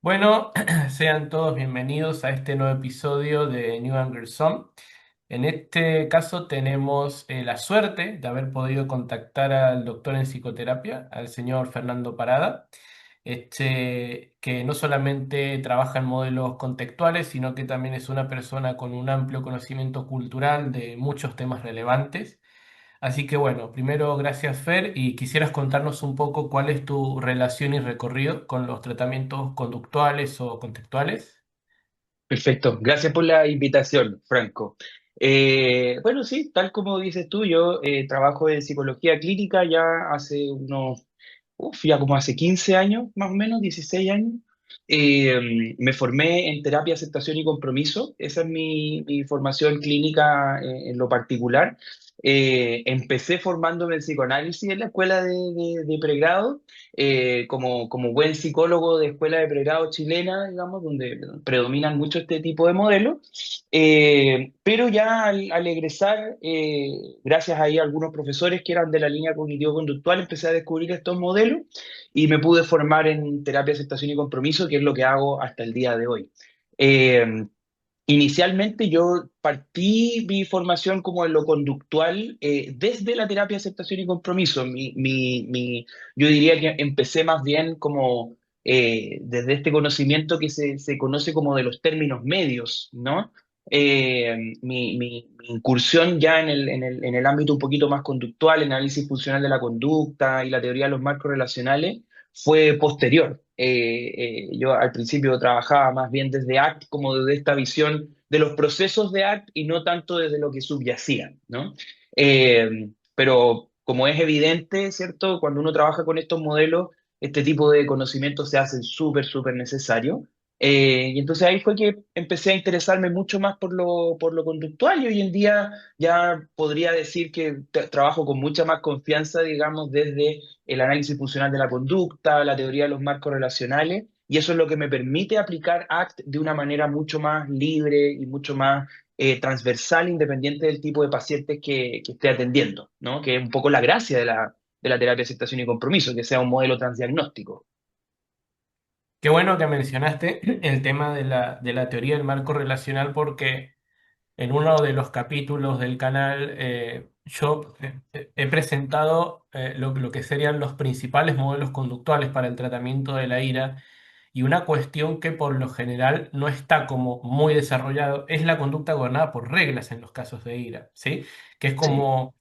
Bueno, sean todos bienvenidos a este nuevo episodio de New Angler Zone. En este caso tenemos la suerte de haber podido contactar al doctor en psicoterapia, al señor Fernando Parada, que no solamente trabaja en modelos contextuales, sino que también es una persona con un amplio conocimiento cultural de muchos temas relevantes. Así que bueno, primero gracias Fer y quisieras contarnos un poco cuál es tu relación y recorrido con los tratamientos conductuales o contextuales. Perfecto, gracias por la invitación, Franco. Bueno, sí, tal como dices tú, yo trabajo en psicología clínica ya hace ya como hace 15 años, más o menos, 16 años. Me formé en terapia, aceptación y compromiso. Esa es mi formación clínica en lo particular. Empecé formándome en psicoanálisis en la escuela de pregrado, como buen psicólogo de escuela de pregrado chilena, digamos, donde predominan mucho este tipo de modelos. Pero ya al egresar, gracias ahí a algunos profesores que eran de la línea cognitivo-conductual, empecé a descubrir estos modelos y me pude formar en terapia, aceptación y compromiso, que es lo que hago hasta el día de hoy. Eh, Inicialmente yo partí mi formación como en lo conductual desde la terapia, aceptación y compromiso. Yo diría que empecé más bien como desde este conocimiento que se conoce como de los términos medios, ¿no? Mi incursión ya en el ámbito un poquito más conductual, el análisis funcional de la conducta y la teoría de los marcos relacionales, fue posterior. Yo al principio trabajaba más bien desde ACT, como desde esta visión de los procesos de ACT y no tanto desde lo que subyacía, ¿no? Pero como es evidente, ¿cierto? Cuando uno trabaja con estos modelos, este tipo de conocimientos se hacen súper, súper necesarios. Y entonces ahí fue que empecé a interesarme mucho más por lo conductual y hoy en día ya podría decir que trabajo con mucha más confianza, digamos, desde el análisis funcional de la conducta, la teoría de los marcos relacionales, y eso es lo que me permite aplicar ACT de una manera mucho más libre y mucho más transversal, independiente del tipo de pacientes que esté atendiendo, ¿no? Que es un poco la gracia de la terapia de aceptación y compromiso, que sea un modelo transdiagnóstico. Qué bueno que mencionaste el tema de la teoría del marco relacional porque en uno de los capítulos del canal yo he presentado lo que serían los principales modelos conductuales para el tratamiento de la ira y una cuestión que por lo general no está como muy desarrollado es la conducta gobernada por reglas en los casos de ira, ¿sí? Que es Sí, como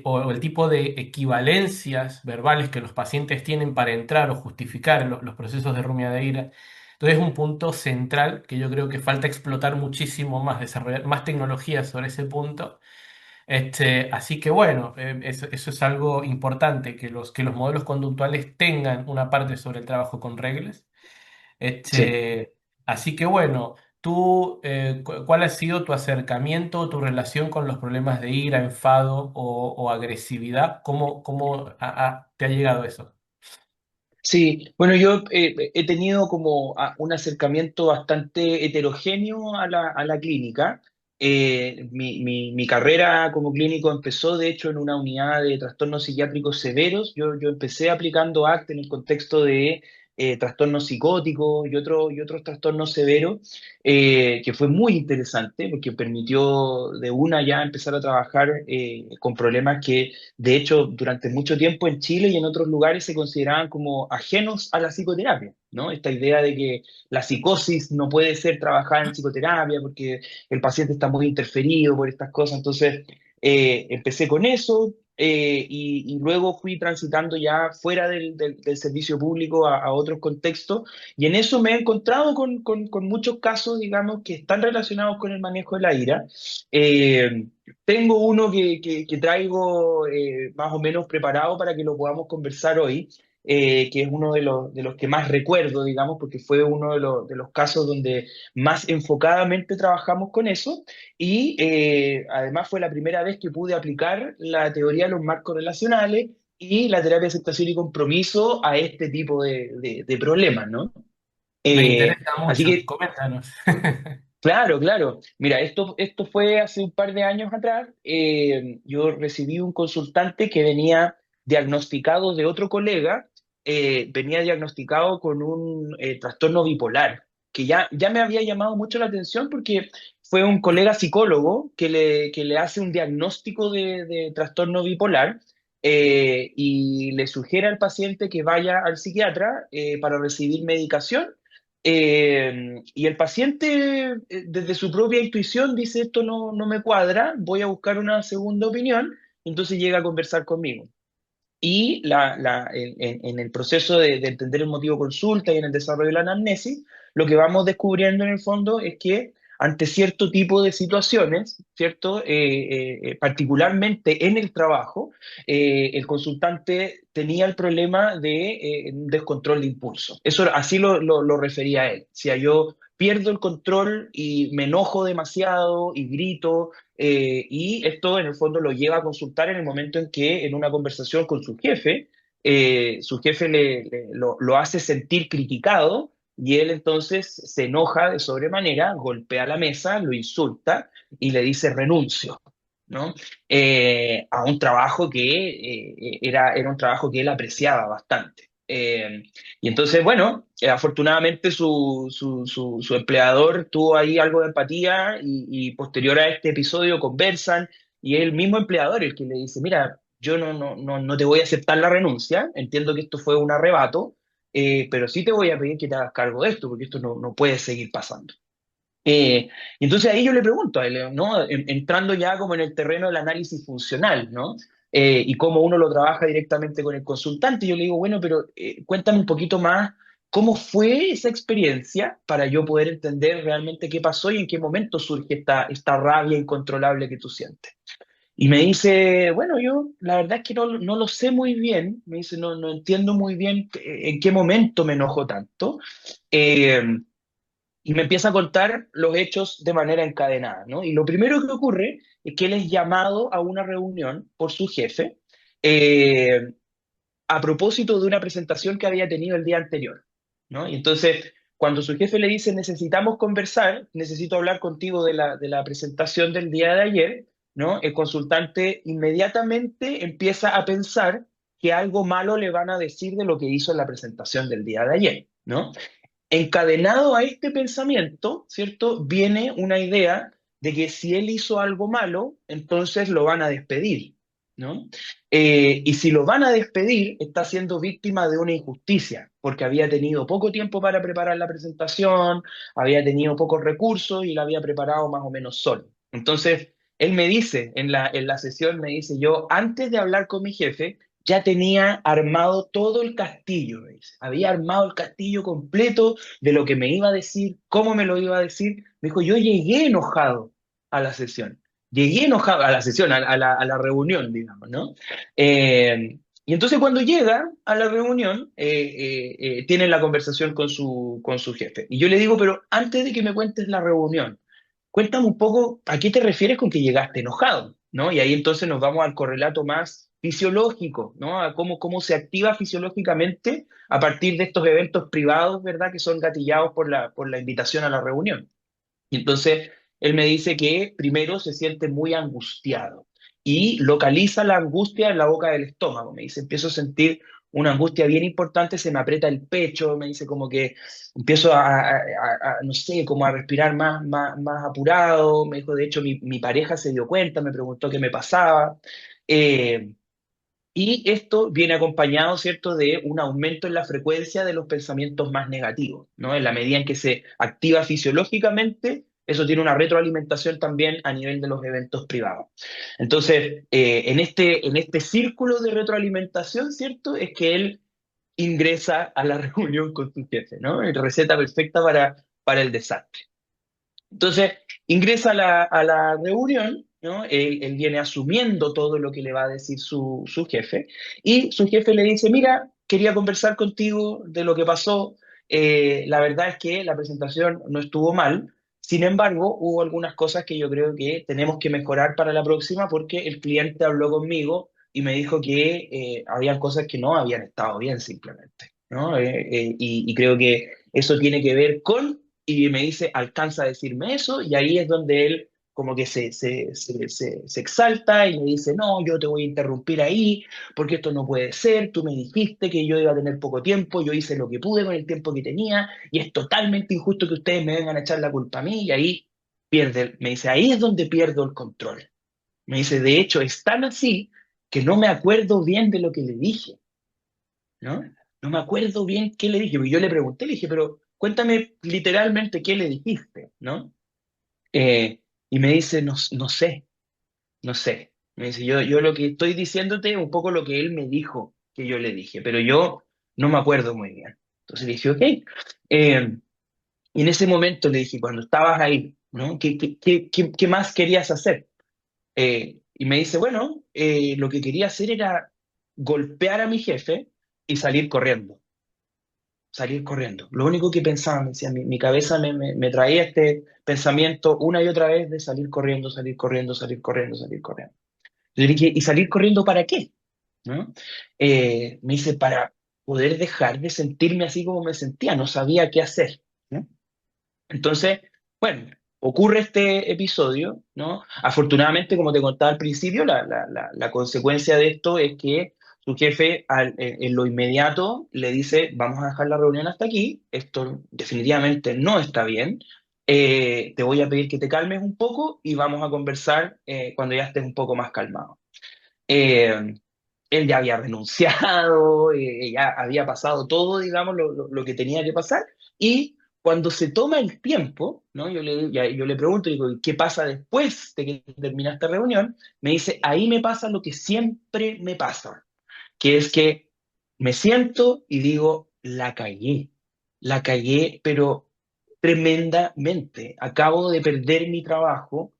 o el tipo de equivalencias verbales que los pacientes tienen para entrar o justificar los procesos de rumia de ira. Entonces es un punto central que yo creo que falta explotar muchísimo más, desarrollar más tecnología sobre ese punto. Así que bueno, eso es algo importante, que los modelos conductuales tengan una parte sobre el trabajo con reglas. sí. Así que bueno, tú, ¿cuál ha sido tu acercamiento, tu relación con los problemas de ira, enfado o agresividad? ¿Cómo te ha llegado eso? Sí, bueno, yo he tenido como un acercamiento bastante heterogéneo a la clínica. Mi carrera como clínico empezó, de hecho, en una unidad de trastornos psiquiátricos severos. Yo empecé aplicando ACT en el contexto de trastornos psicóticos y otros trastornos severos, que fue muy interesante porque permitió de una ya empezar a trabajar con problemas que de hecho, durante mucho tiempo en Chile y en otros lugares se consideraban como ajenos a la psicoterapia, ¿no? Esta idea de que la psicosis no puede ser trabajada en psicoterapia porque el paciente está muy interferido por estas cosas. Entonces, empecé con eso y luego fui transitando ya fuera del servicio público a otros contextos y en eso me he encontrado con muchos casos, digamos, que están relacionados con el manejo de la ira. Eh, Tengo uno que traigo más o menos preparado para que lo podamos conversar hoy, que es uno de los que más recuerdo, digamos, porque fue uno de los casos donde más enfocadamente trabajamos con eso y además fue la primera vez que pude aplicar la teoría de los marcos relacionales y la terapia de aceptación y compromiso a este tipo de problemas, ¿no? Me Eh, interesa Así mucho, que coméntanos. claro, claro. Mira, esto fue hace un par de años atrás. Yo recibí un consultante que venía diagnosticado de otro colega. venía diagnosticado con un trastorno bipolar, que ya me había llamado mucho la atención porque fue un colega psicólogo que le hace un diagnóstico de trastorno bipolar y le sugiere al paciente que vaya al psiquiatra para recibir medicación. Y el paciente, desde su propia intuición, dice, esto no me cuadra, voy a buscar una segunda opinión, entonces llega a conversar conmigo. Y en el proceso de entender el motivo de consulta y en el desarrollo de la anamnesis, lo que vamos descubriendo en el fondo es que ante cierto tipo de situaciones, ¿cierto? Particularmente en el trabajo, el consultante tenía el problema de un descontrol de impulso. Eso así lo refería a él. Si yo pierdo el control y me enojo demasiado y grito, y esto en el fondo lo lleva a consultar en el momento en que en una conversación con su jefe lo hace sentir criticado y él entonces se enoja de sobremanera, golpea la mesa, lo insulta y le dice renuncio, ¿no? A un trabajo que era un trabajo que él apreciaba bastante. Y entonces, bueno, afortunadamente su empleador tuvo ahí algo de empatía y posterior a este episodio conversan y es el mismo empleador el que le dice, mira, yo no te voy a aceptar la renuncia, entiendo que esto fue un arrebato, pero sí te voy a pedir que te hagas cargo de esto porque esto no puede seguir pasando. Y entonces ahí yo le pregunto a él, ¿no? Entrando ya como en el terreno del análisis funcional, ¿no? Y cómo uno lo trabaja directamente con el consultante. Yo le digo, bueno, pero cuéntame un poquito más cómo fue esa experiencia para yo poder entender realmente qué pasó y en qué momento surge esta rabia incontrolable que tú sientes. Y me dice, bueno, yo la verdad es que no lo sé muy bien, me dice, no entiendo muy bien en qué momento me enojo tanto. Eh, y me empieza a contar los hechos de manera encadenada, ¿no? Y lo primero que ocurre es que él es llamado a una reunión por su jefe eh, a propósito de una presentación que había tenido el día anterior, ¿no? Y entonces, cuando su jefe le dice, necesitamos conversar, necesito hablar contigo de la presentación del día de ayer, ¿no? El consultante inmediatamente empieza a pensar que algo malo le van a decir de lo que hizo en la presentación del día de ayer, ¿no? Encadenado a este pensamiento, ¿cierto? Viene una idea de que si él hizo algo malo, entonces lo van a despedir, ¿no? Y si lo van a despedir, está siendo víctima de una injusticia, porque había tenido poco tiempo para preparar la presentación, había tenido pocos recursos y la había preparado más o menos solo. Entonces, él me dice, en la sesión, me dice, yo antes de hablar con mi jefe, ya tenía armado todo el castillo, me dice. Había armado el castillo completo de lo que me iba a decir, cómo me lo iba a decir. Me dijo, yo llegué enojado a la sesión. Llegué enojado a la sesión, a la reunión, digamos, ¿no? Y entonces cuando llega a la reunión, tienen la conversación con su jefe. Y yo le digo, pero antes de que me cuentes la reunión, cuéntame un poco a qué te refieres con que llegaste enojado, ¿no? Y ahí entonces nos vamos al correlato más fisiológico, ¿no? A cómo se activa fisiológicamente a partir de estos eventos privados, ¿verdad? Que son gatillados por la invitación a la reunión. Y entonces él me dice que primero se siente muy angustiado y localiza la angustia en la boca del estómago. Me dice, empiezo a sentir una angustia bien importante, se me aprieta el pecho, me dice como que empiezo no sé, como a respirar más apurado. Me dijo, de hecho, mi pareja se dio cuenta, me preguntó qué me pasaba. Eh, y esto viene acompañado, ¿cierto?, de un aumento en la frecuencia de los pensamientos más negativos, ¿no? En la medida en que se activa fisiológicamente, eso tiene una retroalimentación también a nivel de los eventos privados. Entonces, en este círculo de retroalimentación, ¿cierto?, es que él ingresa a la reunión con su jefe, ¿no? Receta perfecta para el desastre. Entonces, ingresa a la reunión, ¿no? Él viene asumiendo todo lo que le va a decir su jefe, y su jefe le dice, mira, quería conversar contigo de lo que pasó. La verdad es que la presentación no estuvo mal, sin embargo, hubo algunas cosas que yo creo que tenemos que mejorar para la próxima porque el cliente habló conmigo y me dijo que habían cosas que no habían estado bien simplemente, ¿no? Y creo que eso tiene que ver con y me dice, alcanza a decirme eso, y ahí es donde él como que se exalta y me dice, no, yo te voy a interrumpir ahí, porque esto no puede ser, tú me dijiste que yo iba a tener poco tiempo, yo hice lo que pude con el tiempo que tenía, y es totalmente injusto que ustedes me vengan a echar la culpa a mí, y ahí me dice, ahí es donde pierdo el control. Me dice, de hecho, es tan así que no me acuerdo bien de lo que le dije, ¿no? No me acuerdo bien qué le dije, y yo le pregunté, le dije, pero cuéntame literalmente qué le dijiste, ¿no? Y me dice, no, no sé, no sé. Me dice, yo lo que estoy diciéndote es un poco lo que él me dijo que yo le dije, pero yo no me acuerdo muy bien. Entonces le dije, ok. Y en ese momento le dije, cuando estabas ahí, ¿no? ¿Qué más querías hacer? Y me dice, bueno, lo que quería hacer era golpear a mi jefe y salir corriendo. Salir corriendo. Lo único que pensaba, me decía, mi cabeza me traía este pensamiento una y otra vez de salir corriendo, salir corriendo, salir corriendo, salir corriendo. Yo le dije, ¿y salir corriendo para qué? ¿No? Me dice, para poder dejar de sentirme así como me sentía, no sabía qué hacer, ¿no? Entonces, bueno, ocurre este episodio, ¿no? Afortunadamente, como te contaba al principio, la consecuencia de esto es que su jefe en lo inmediato le dice, vamos a dejar la reunión hasta aquí, esto definitivamente no está bien, te voy a pedir que te calmes un poco y vamos a conversar cuando ya estés un poco más calmado. Eh, Él ya había renunciado, ya había pasado todo, digamos, lo que tenía que pasar, y cuando se toma el tiempo, ¿no? Yo le pregunto, digo, ¿qué pasa después de que termina esta reunión? Me dice, ahí me pasa lo que siempre me pasa, que es que me siento y digo, la cagué, pero tremendamente. Acabo de perder mi trabajo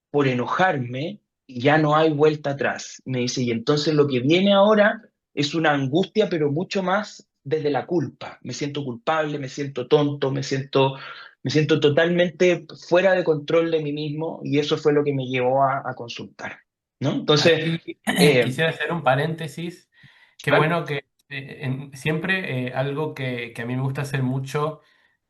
por enojarme y ya no hay vuelta atrás. Me dice, y entonces lo que viene ahora es una angustia, pero mucho más desde la culpa. Me siento culpable, me siento tonto, me siento totalmente fuera de control de mí mismo y eso fue lo que me llevó a consultar, ¿no? Entonces, Aquí eh, quisiera hacer un paréntesis. Qué claro, bueno que siempre algo que a mí me gusta hacer mucho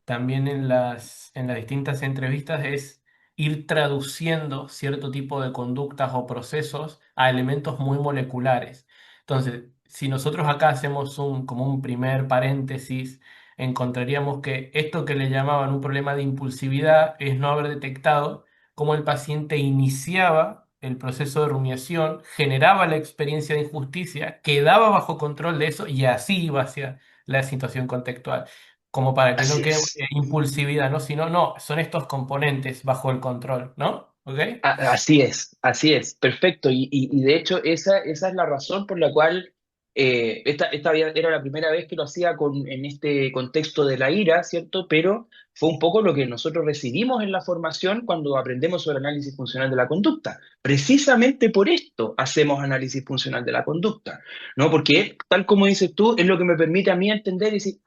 también en las distintas entrevistas es ir traduciendo cierto tipo de conductas o procesos a elementos muy moleculares. Entonces, si nosotros acá hacemos como un primer paréntesis, encontraríamos que esto que le llamaban un problema de impulsividad es no haber detectado cómo el paciente iniciaba el proceso de rumiación, generaba la experiencia de injusticia, quedaba bajo control de eso y así iba hacia la situación contextual como para que no así quede es. impulsividad, ¿no? Sino, no, son estos componentes bajo el control, ¿no? ¿Ok? Así es, perfecto. Y de hecho esa es la razón por la cual era la primera vez que lo hacía en este contexto de la ira, ¿cierto? Pero fue un poco lo que nosotros recibimos en la formación cuando aprendemos sobre análisis funcional de la conducta. Precisamente por esto hacemos análisis funcional de la conducta, ¿no? Porque tal como dices tú, es lo que me permite a mí entender y decir,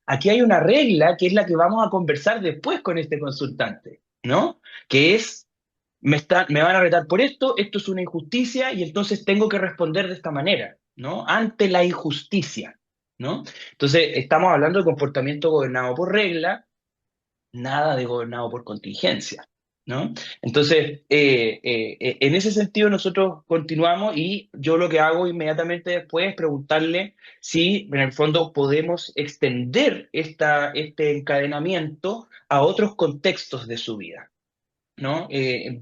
aquí hay una regla que es la que vamos a conversar después con este consultante, ¿no? Que es me van a retar por esto es una injusticia y entonces tengo que responder de esta manera, ¿no? Ante la injusticia, ¿no? Entonces, estamos hablando de comportamiento gobernado por regla, nada de gobernado por contingencia, ¿no? Entonces, en ese sentido nosotros continuamos y yo lo que hago inmediatamente después es preguntarle si en el fondo podemos extender este encadenamiento a otros contextos de su vida, ¿no?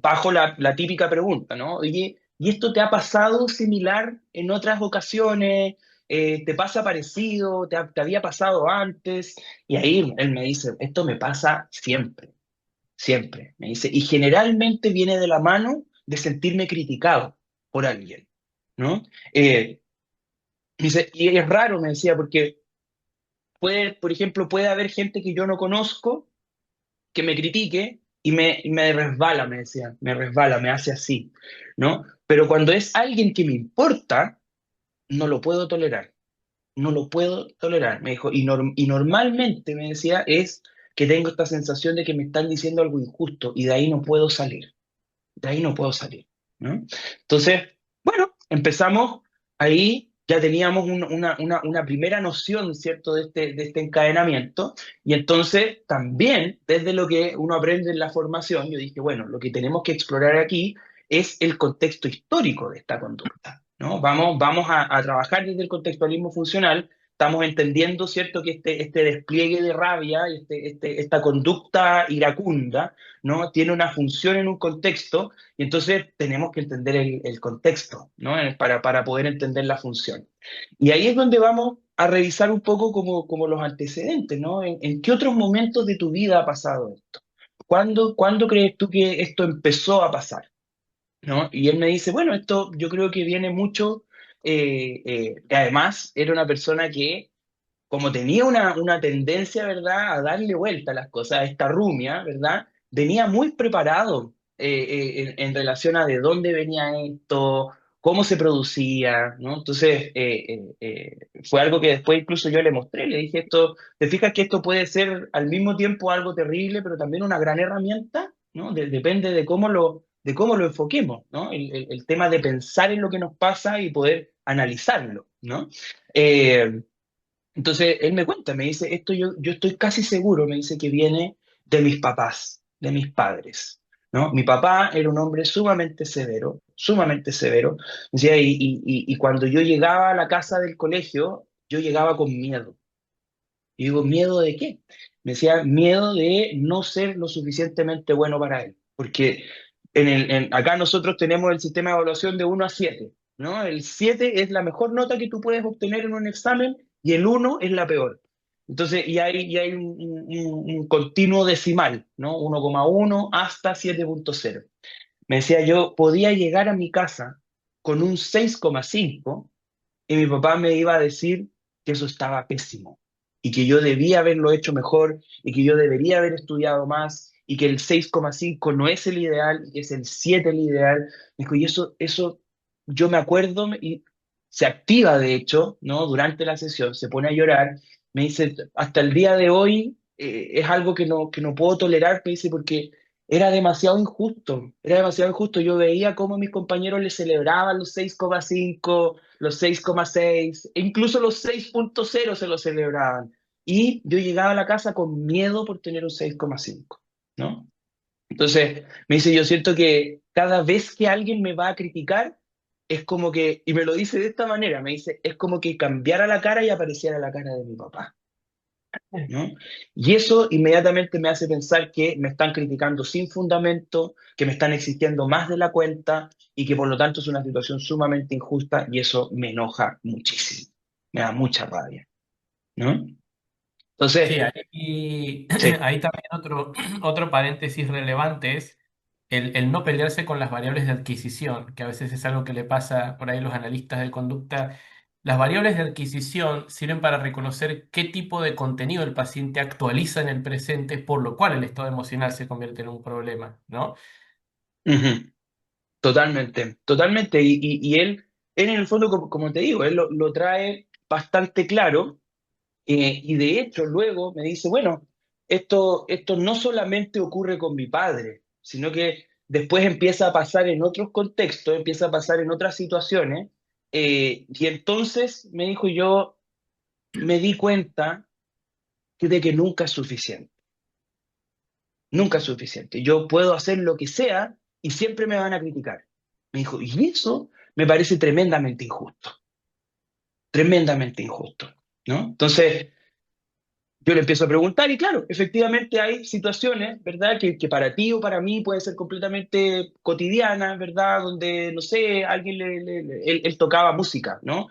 Bajo la típica pregunta, ¿no? Oye, ¿y esto te ha pasado similar en otras ocasiones? ¿Te pasa parecido? ¿Te había pasado antes? Y ahí él me dice, esto me pasa siempre, siempre. Me dice, y generalmente viene de la mano de sentirme criticado por alguien, ¿no? Dice, y es raro, me decía, porque por ejemplo, puede haber gente que yo no conozco que me critique y me resbala, me decía, me resbala, me hace así, ¿no? Pero cuando es alguien que me importa, no lo puedo tolerar, no lo puedo tolerar, me dijo, y normalmente, me decía, es que tengo esta sensación de que me están diciendo algo injusto y de ahí no puedo salir, de ahí no puedo salir, ¿no? Entonces, bueno, empezamos ahí. ya teníamos una primera noción, ¿cierto?, de este encadenamiento. Y entonces también, desde lo que uno aprende en la formación, yo dije, bueno, lo que tenemos que explorar aquí es el contexto histórico de esta conducta, ¿no? Vamos a trabajar desde el contextualismo funcional. Estamos entendiendo, ¿cierto?, que este despliegue de rabia, esta conducta iracunda, ¿no?, tiene una función en un contexto, y entonces tenemos que entender el contexto, ¿no?, para poder entender la función. Y ahí es donde vamos a revisar un poco como los antecedentes, ¿no? En qué otros momentos de tu vida ha pasado esto? ¿Cuándo crees tú que esto empezó a pasar? ¿No? Y él me dice, bueno, esto yo creo que viene mucho, además era una persona que como tenía una tendencia, ¿verdad?, a darle vuelta a las cosas, esta rumia, ¿verdad?, venía muy preparado en relación a de dónde venía esto, cómo se producía, ¿no? Entonces, fue algo que después incluso yo le mostré, le dije esto, ¿te fijas que esto puede ser al mismo tiempo algo terrible, pero también una gran herramienta? ¿No? Depende de cómo lo enfoquemos, ¿no? El tema de pensar en lo que nos pasa y poder analizarlo, ¿no? Eh, entonces él me cuenta, me dice, esto yo estoy casi seguro, me dice que viene de mis papás, de mis padres, ¿no? Mi papá era un hombre sumamente severo, decía, y cuando yo llegaba a la casa del colegio, yo llegaba con miedo. Y digo, ¿miedo de qué? Me decía, miedo de no ser lo suficientemente bueno para él, porque acá nosotros tenemos el sistema de evaluación de 1 a 7, ¿no? El 7 es la mejor nota que tú puedes obtener en un examen y el 1 es la peor. Entonces, y hay un continuo decimal, ¿no? 1,1 hasta 7,0. Me decía, yo podía llegar a mi casa con un 6,5 y mi papá me iba a decir que eso estaba pésimo y que yo debía haberlo hecho mejor y que yo debería haber estudiado más y que el 6,5 no es el ideal y que es el 7 el ideal. Me dijo, y eso yo me acuerdo y se activa, de hecho, ¿no? Durante la sesión, se pone a llorar. Me dice, hasta el día de hoy es algo que no puedo tolerar, me dice, porque era demasiado injusto, era demasiado injusto. Yo veía cómo mis compañeros le celebraban los 6,5, los 6,6, e incluso los 6,0 se lo celebraban. Y yo llegaba a la casa con miedo por tener un 6,5, ¿no? Entonces, me dice, yo siento que cada vez que alguien me va a criticar, es como que, y me lo dice de esta manera, me dice, es como que cambiara la cara y apareciera la cara de mi papá, ¿no? Y eso inmediatamente me hace pensar que me están criticando sin fundamento, que me están exigiendo más de la cuenta y que por lo tanto es una situación sumamente injusta y eso me enoja muchísimo, me da mucha rabia, ¿no? Sí, Entonces, ahí, sí. ahí también otro paréntesis relevante es el no pelearse con las variables de adquisición, que a veces es algo que le pasa por ahí a los analistas de conducta. Las variables de adquisición sirven para reconocer qué tipo de contenido el paciente actualiza en el presente, por lo cual el estado emocional se convierte en un problema, ¿no? Ujú. Totalmente, totalmente. Y él en el fondo, como te digo, él lo trae bastante claro. Y de hecho, luego me dice, bueno, esto no solamente ocurre con mi padre, sino que después empieza a pasar en otros contextos, empieza a pasar en otras situaciones. Y entonces me dijo, yo me di cuenta de que nunca es suficiente, nunca es suficiente. Yo puedo hacer lo que sea y siempre me van a criticar. Me dijo, y eso me parece tremendamente injusto, ¿no? Entonces, yo le empiezo a preguntar y claro, efectivamente hay situaciones, ¿verdad? Que para ti o para mí pueden ser completamente cotidianas, ¿verdad? Donde, no sé, alguien él tocaba música, ¿no?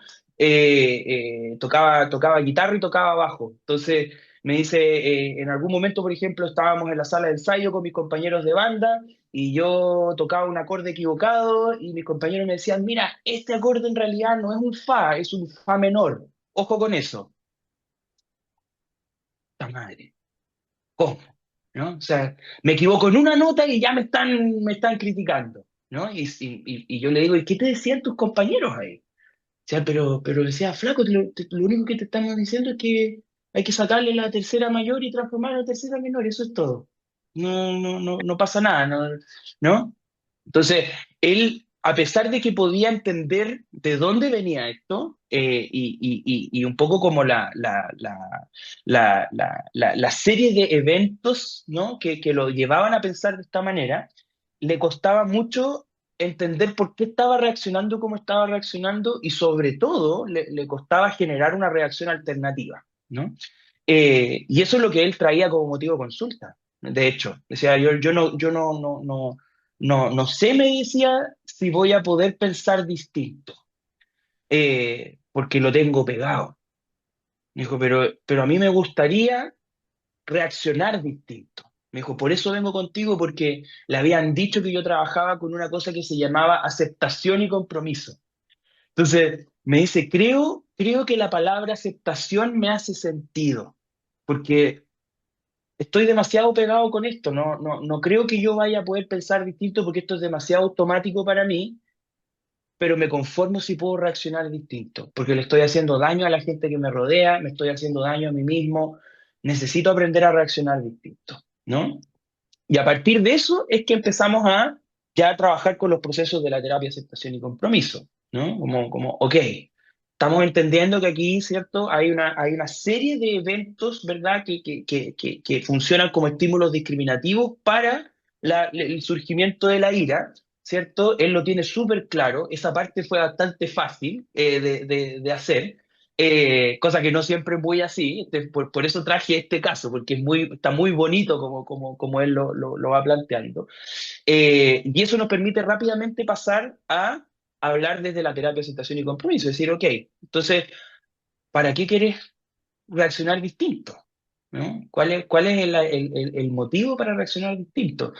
Tocaba guitarra y tocaba bajo. Entonces me dice, en algún momento, por ejemplo, estábamos en la sala de ensayo con mis compañeros de banda y yo tocaba un acorde equivocado y mis compañeros me decían, mira, este acorde en realidad no es un fa, es un fa menor. Ojo con eso. ¡Ta madre! ¿Cómo? ¿No? O sea, me equivoco en una nota y ya me están criticando, ¿no? Y yo le digo, ¿y qué te decían tus compañeros ahí? O sea, pero decía, flaco, lo único que te estamos diciendo es que hay que sacarle la tercera mayor y transformarla en tercera menor, eso es todo. No, no, no, no pasa nada, ¿no? ¿No? Entonces, él a pesar de que podía entender de dónde venía esto, y un poco como la serie de eventos, ¿no? que lo llevaban a pensar de esta manera, le costaba mucho entender por qué estaba reaccionando como estaba reaccionando y sobre todo le costaba generar una reacción alternativa, ¿no? Y eso es lo que él traía como motivo de consulta, de hecho. Decía, no sé, me decía, si voy a poder pensar distinto, porque lo tengo pegado. Me dijo, pero a mí me gustaría reaccionar distinto. Me dijo, por eso vengo contigo, porque le habían dicho que yo trabajaba con una cosa que se llamaba aceptación y compromiso. Entonces, me dice, creo que la palabra aceptación me hace sentido, porque estoy demasiado pegado con esto, no creo que yo vaya a poder pensar distinto porque esto es demasiado automático para mí, pero me conformo si puedo reaccionar distinto, porque le estoy haciendo daño a la gente que me rodea, me estoy haciendo daño a mí mismo, necesito aprender a reaccionar distinto, ¿no? Y a partir de eso es que empezamos a ya trabajar con los procesos de la terapia, aceptación y compromiso, ¿no? Ok, estamos entendiendo que aquí, ¿cierto? Hay una serie de eventos, ¿verdad? Que funcionan como estímulos discriminativos para el surgimiento de la ira, ¿cierto? Él lo tiene súper claro, esa parte fue bastante fácil de hacer. Cosa que no siempre es muy así, por eso traje este caso, porque está muy bonito como él lo va planteando. Y eso nos permite rápidamente pasar a hablar desde la terapia, aceptación y compromiso, es decir, ok, entonces, ¿para qué quieres reaccionar distinto? ¿No? Cuál es el motivo para reaccionar distinto?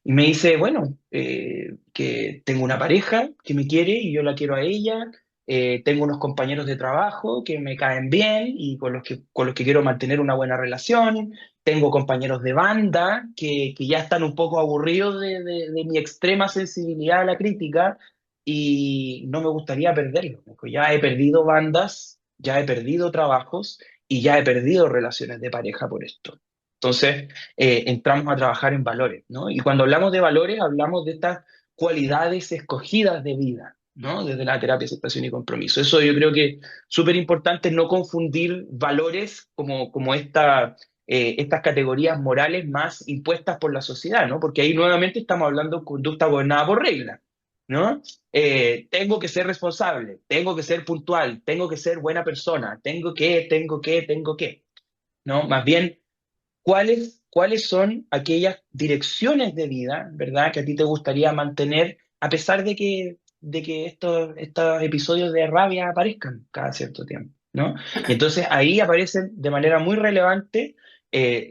Y me dice, bueno, que tengo una pareja que me quiere y yo la quiero a ella, tengo unos compañeros de trabajo que me caen bien y con los que quiero mantener una buena relación, tengo compañeros de banda que ya están un poco aburridos de mi extrema sensibilidad a la crítica y no me gustaría perderlos. Ya he perdido bandas, ya he perdido trabajos y ya he perdido relaciones de pareja por esto. Entonces, entramos a trabajar en valores, ¿no? Y cuando hablamos de valores, hablamos de estas cualidades escogidas de vida, ¿no? Desde la terapia, aceptación y compromiso. Eso yo creo que es súper importante no confundir valores como estas categorías morales más impuestas por la sociedad, ¿no? Porque ahí nuevamente estamos hablando de conducta gobernada por reglas, ¿no? Tengo que ser responsable, tengo que ser puntual, tengo que ser buena persona, tengo que, ¿no? Más bien, ¿cuáles son aquellas direcciones de vida, ¿verdad?, que a ti te gustaría mantener a pesar de que estos episodios de rabia aparezcan cada cierto tiempo, ¿no? Y entonces ahí aparecen de manera muy relevante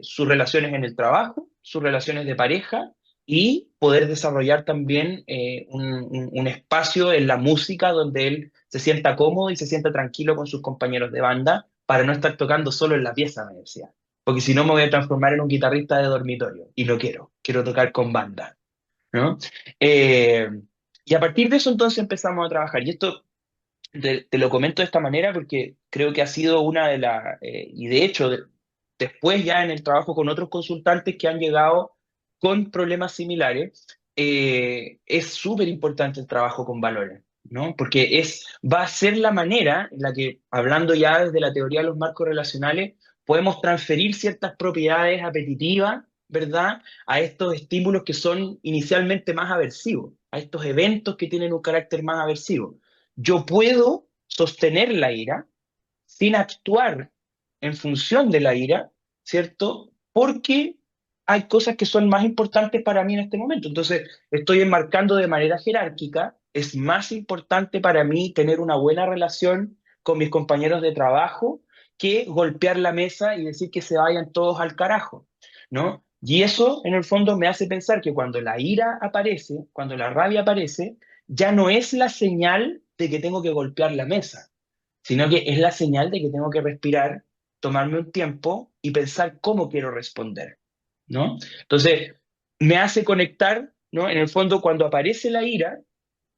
sus relaciones en el trabajo, sus relaciones de pareja y poder desarrollar también un espacio en la música donde él se sienta cómodo y se sienta tranquilo con sus compañeros de banda para no estar tocando solo en la pieza, me decía, porque si no me voy a transformar en un guitarrista de dormitorio y no quiero tocar con banda, ¿no? Eh, y a partir de eso entonces empezamos a trabajar. Y esto te lo comento de esta manera porque creo que ha sido una de las, y de hecho, después ya en el trabajo con otros consultantes que han llegado con problemas similares, es súper importante el trabajo con valores, ¿no? Porque va a ser la manera en la que, hablando ya desde la teoría de los marcos relacionales, podemos transferir ciertas propiedades apetitivas, ¿verdad?, a estos estímulos que son inicialmente más aversivos, a estos eventos que tienen un carácter más aversivo. Yo puedo sostener la ira sin actuar en función de la ira, ¿cierto? Porque hay cosas que son más importantes para mí en este momento. Entonces, estoy enmarcando de manera jerárquica. Es más importante para mí tener una buena relación con mis compañeros de trabajo que golpear la mesa y decir que se vayan todos al carajo, ¿no? Y eso, en el fondo, me hace pensar que cuando la ira aparece, cuando la rabia aparece, ya no es la señal de que tengo que golpear la mesa, sino que es la señal de que tengo que respirar, tomarme un tiempo y pensar cómo quiero responder, ¿no? Entonces, me hace conectar, ¿no? En el fondo, cuando aparece la ira,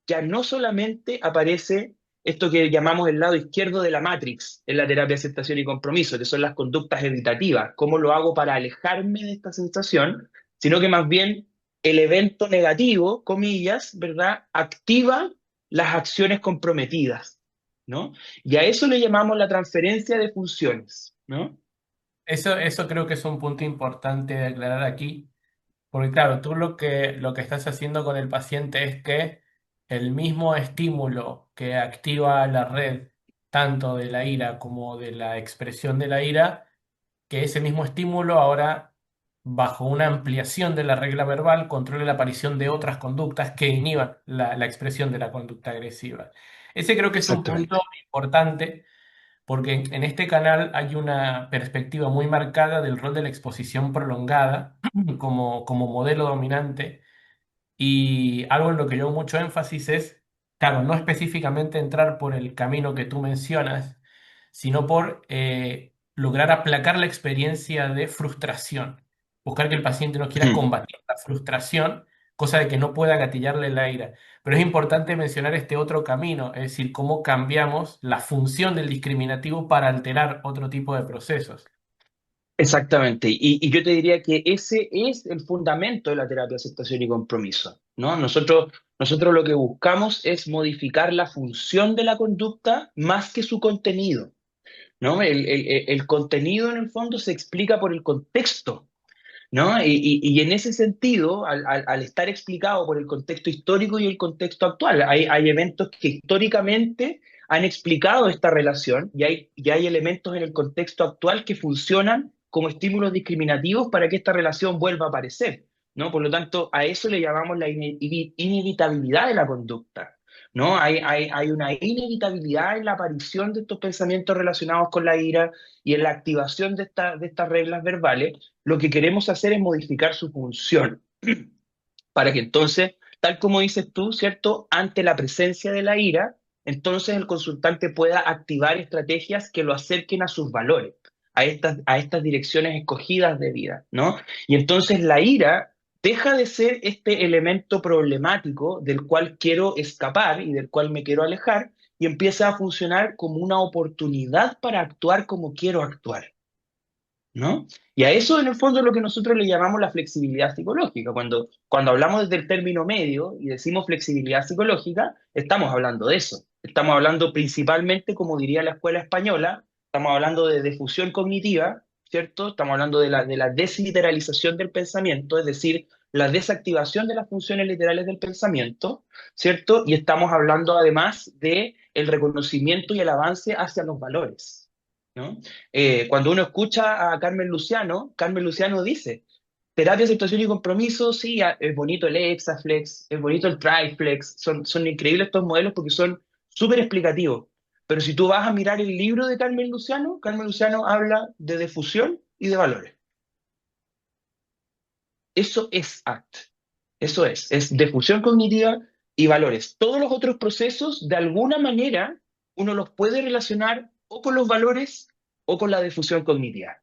ya no solamente aparece esto que llamamos el lado izquierdo de la Matrix en la terapia de aceptación y compromiso, que son las conductas evitativas, cómo lo hago para alejarme de esta sensación, sino que más bien el evento negativo, comillas, ¿verdad? Activa las acciones comprometidas, ¿no? Y a eso le llamamos la transferencia de funciones, ¿no? Eso creo que es un punto importante de aclarar aquí. Porque claro, tú lo que estás haciendo con el paciente es que el mismo estímulo que activa la red, tanto de la ira como de la expresión de la ira, que ese mismo estímulo ahora, bajo una ampliación de la regla verbal, controle la aparición de otras conductas que inhiban la expresión de la conducta agresiva. Ese creo que es un punto Exactamente. importante porque en este canal hay una perspectiva muy marcada del rol de la exposición prolongada como modelo dominante y algo en lo que yo hago mucho énfasis es, claro, no específicamente entrar por el camino que tú mencionas, sino por lograr aplacar la experiencia de frustración, buscar que el paciente no quiera combatir la frustración, cosa de que no pueda gatillarle la ira. Pero es importante mencionar este otro camino, es decir, cómo cambiamos la función del discriminativo para alterar otro tipo de procesos. Exactamente, y yo te diría que ese es el fundamento de la terapia de aceptación y compromiso, ¿no? Nosotros lo que buscamos es modificar la función de la conducta más que su contenido, ¿no? El contenido en el fondo se explica por el contexto, ¿no? Y en ese sentido, al estar explicado por el contexto histórico y el contexto actual, hay eventos que históricamente han explicado esta relación y hay elementos en el contexto actual que funcionan como estímulos discriminativos para que esta relación vuelva a aparecer, ¿no? Por lo tanto, a eso le llamamos la inevitabilidad de la conducta, ¿no? Hay una inevitabilidad en la aparición de estos pensamientos relacionados con la ira y en la activación de estas reglas verbales. Lo que queremos hacer es modificar su función para que entonces, tal como dices tú, ¿cierto? Ante la presencia de la ira, entonces el consultante pueda activar estrategias que lo acerquen a sus valores, a estas direcciones escogidas de vida, ¿no? Y entonces la ira deja de ser este elemento problemático del cual quiero escapar y del cual me quiero alejar y empieza a funcionar como una oportunidad para actuar como quiero actuar, ¿no? Y a eso en el fondo es lo que nosotros le llamamos la flexibilidad psicológica. Cuando hablamos desde el término medio y decimos flexibilidad psicológica, estamos hablando de eso. Estamos hablando principalmente, como diría la escuela española, estamos hablando de difusión cognitiva, ¿cierto? Estamos hablando de la desliteralización del pensamiento, es decir, la desactivación de las funciones literales del pensamiento, ¿cierto? Y estamos hablando además de el reconocimiento y el avance hacia los valores, ¿no? Cuando uno escucha a Carmen Luciano dice, terapia, aceptación y compromiso, sí, es bonito el Hexaflex, es bonito el Triflex, son increíbles estos modelos porque son súper explicativos. Pero si tú vas a mirar el libro de Carmen Luciano habla de difusión y de valores. Eso es ACT. Eso es difusión cognitiva y valores. Todos los otros procesos, de alguna manera, uno los puede relacionar o con los valores o con la difusión cognitiva.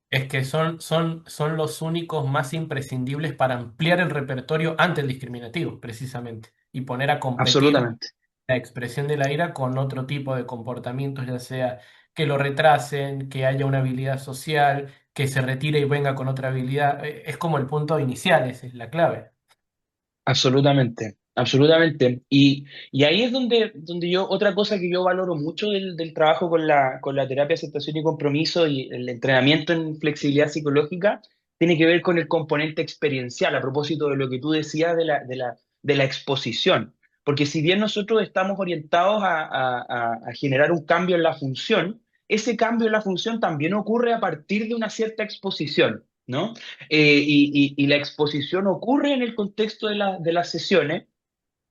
Es que son los únicos más imprescindibles para ampliar el repertorio ante el discriminativo, precisamente, y poner a competir Absolutamente. la expresión de la ira con otro tipo de comportamientos, ya sea que lo retrasen, que haya una habilidad social, que se retire y venga con otra habilidad. Es como el punto inicial, esa es la clave. Absolutamente, absolutamente. Y ahí es donde otra cosa que yo valoro mucho del trabajo con la terapia de aceptación y compromiso y el entrenamiento en flexibilidad psicológica, tiene que ver con el componente experiencial, a propósito de lo que tú decías de la exposición. Porque si bien nosotros estamos orientados a generar un cambio en la función, ese cambio en la función también ocurre a partir de una cierta exposición, ¿no? Y la exposición ocurre en el contexto de las sesiones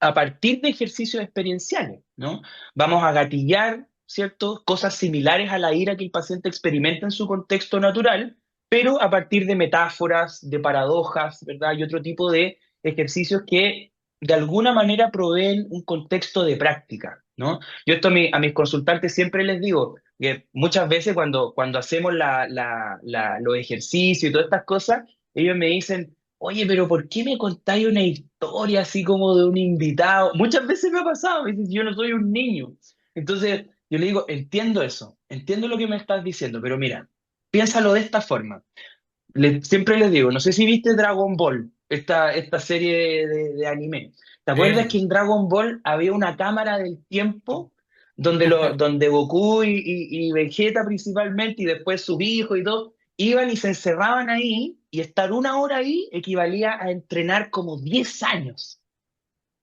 a partir de ejercicios experienciales, ¿no? Vamos a gatillar, ¿cierto? Cosas similares a la ira que el paciente experimenta en su contexto natural, pero a partir de metáforas, de paradojas, ¿verdad? Y otro tipo de ejercicios que de alguna manera proveen un contexto de práctica, ¿no? Yo esto a mis consultantes siempre les digo que muchas veces cuando hacemos los ejercicios y todas estas cosas, ellos me dicen, oye, pero ¿por qué me contáis una historia así como de un invitado? Muchas veces me ha pasado, me dicen, yo no soy un niño. Entonces, yo le digo, entiendo eso, entiendo lo que me estás diciendo, pero mira, piénsalo de esta forma. Siempre les digo, no sé si viste Dragon Ball. esta serie de anime. ¿Te acuerdas que Sí. en Dragon Ball había una cámara del tiempo donde Goku y Vegeta principalmente, y después sus hijos y todo, iban y se encerraban ahí, y estar una hora ahí equivalía a entrenar como 10 años?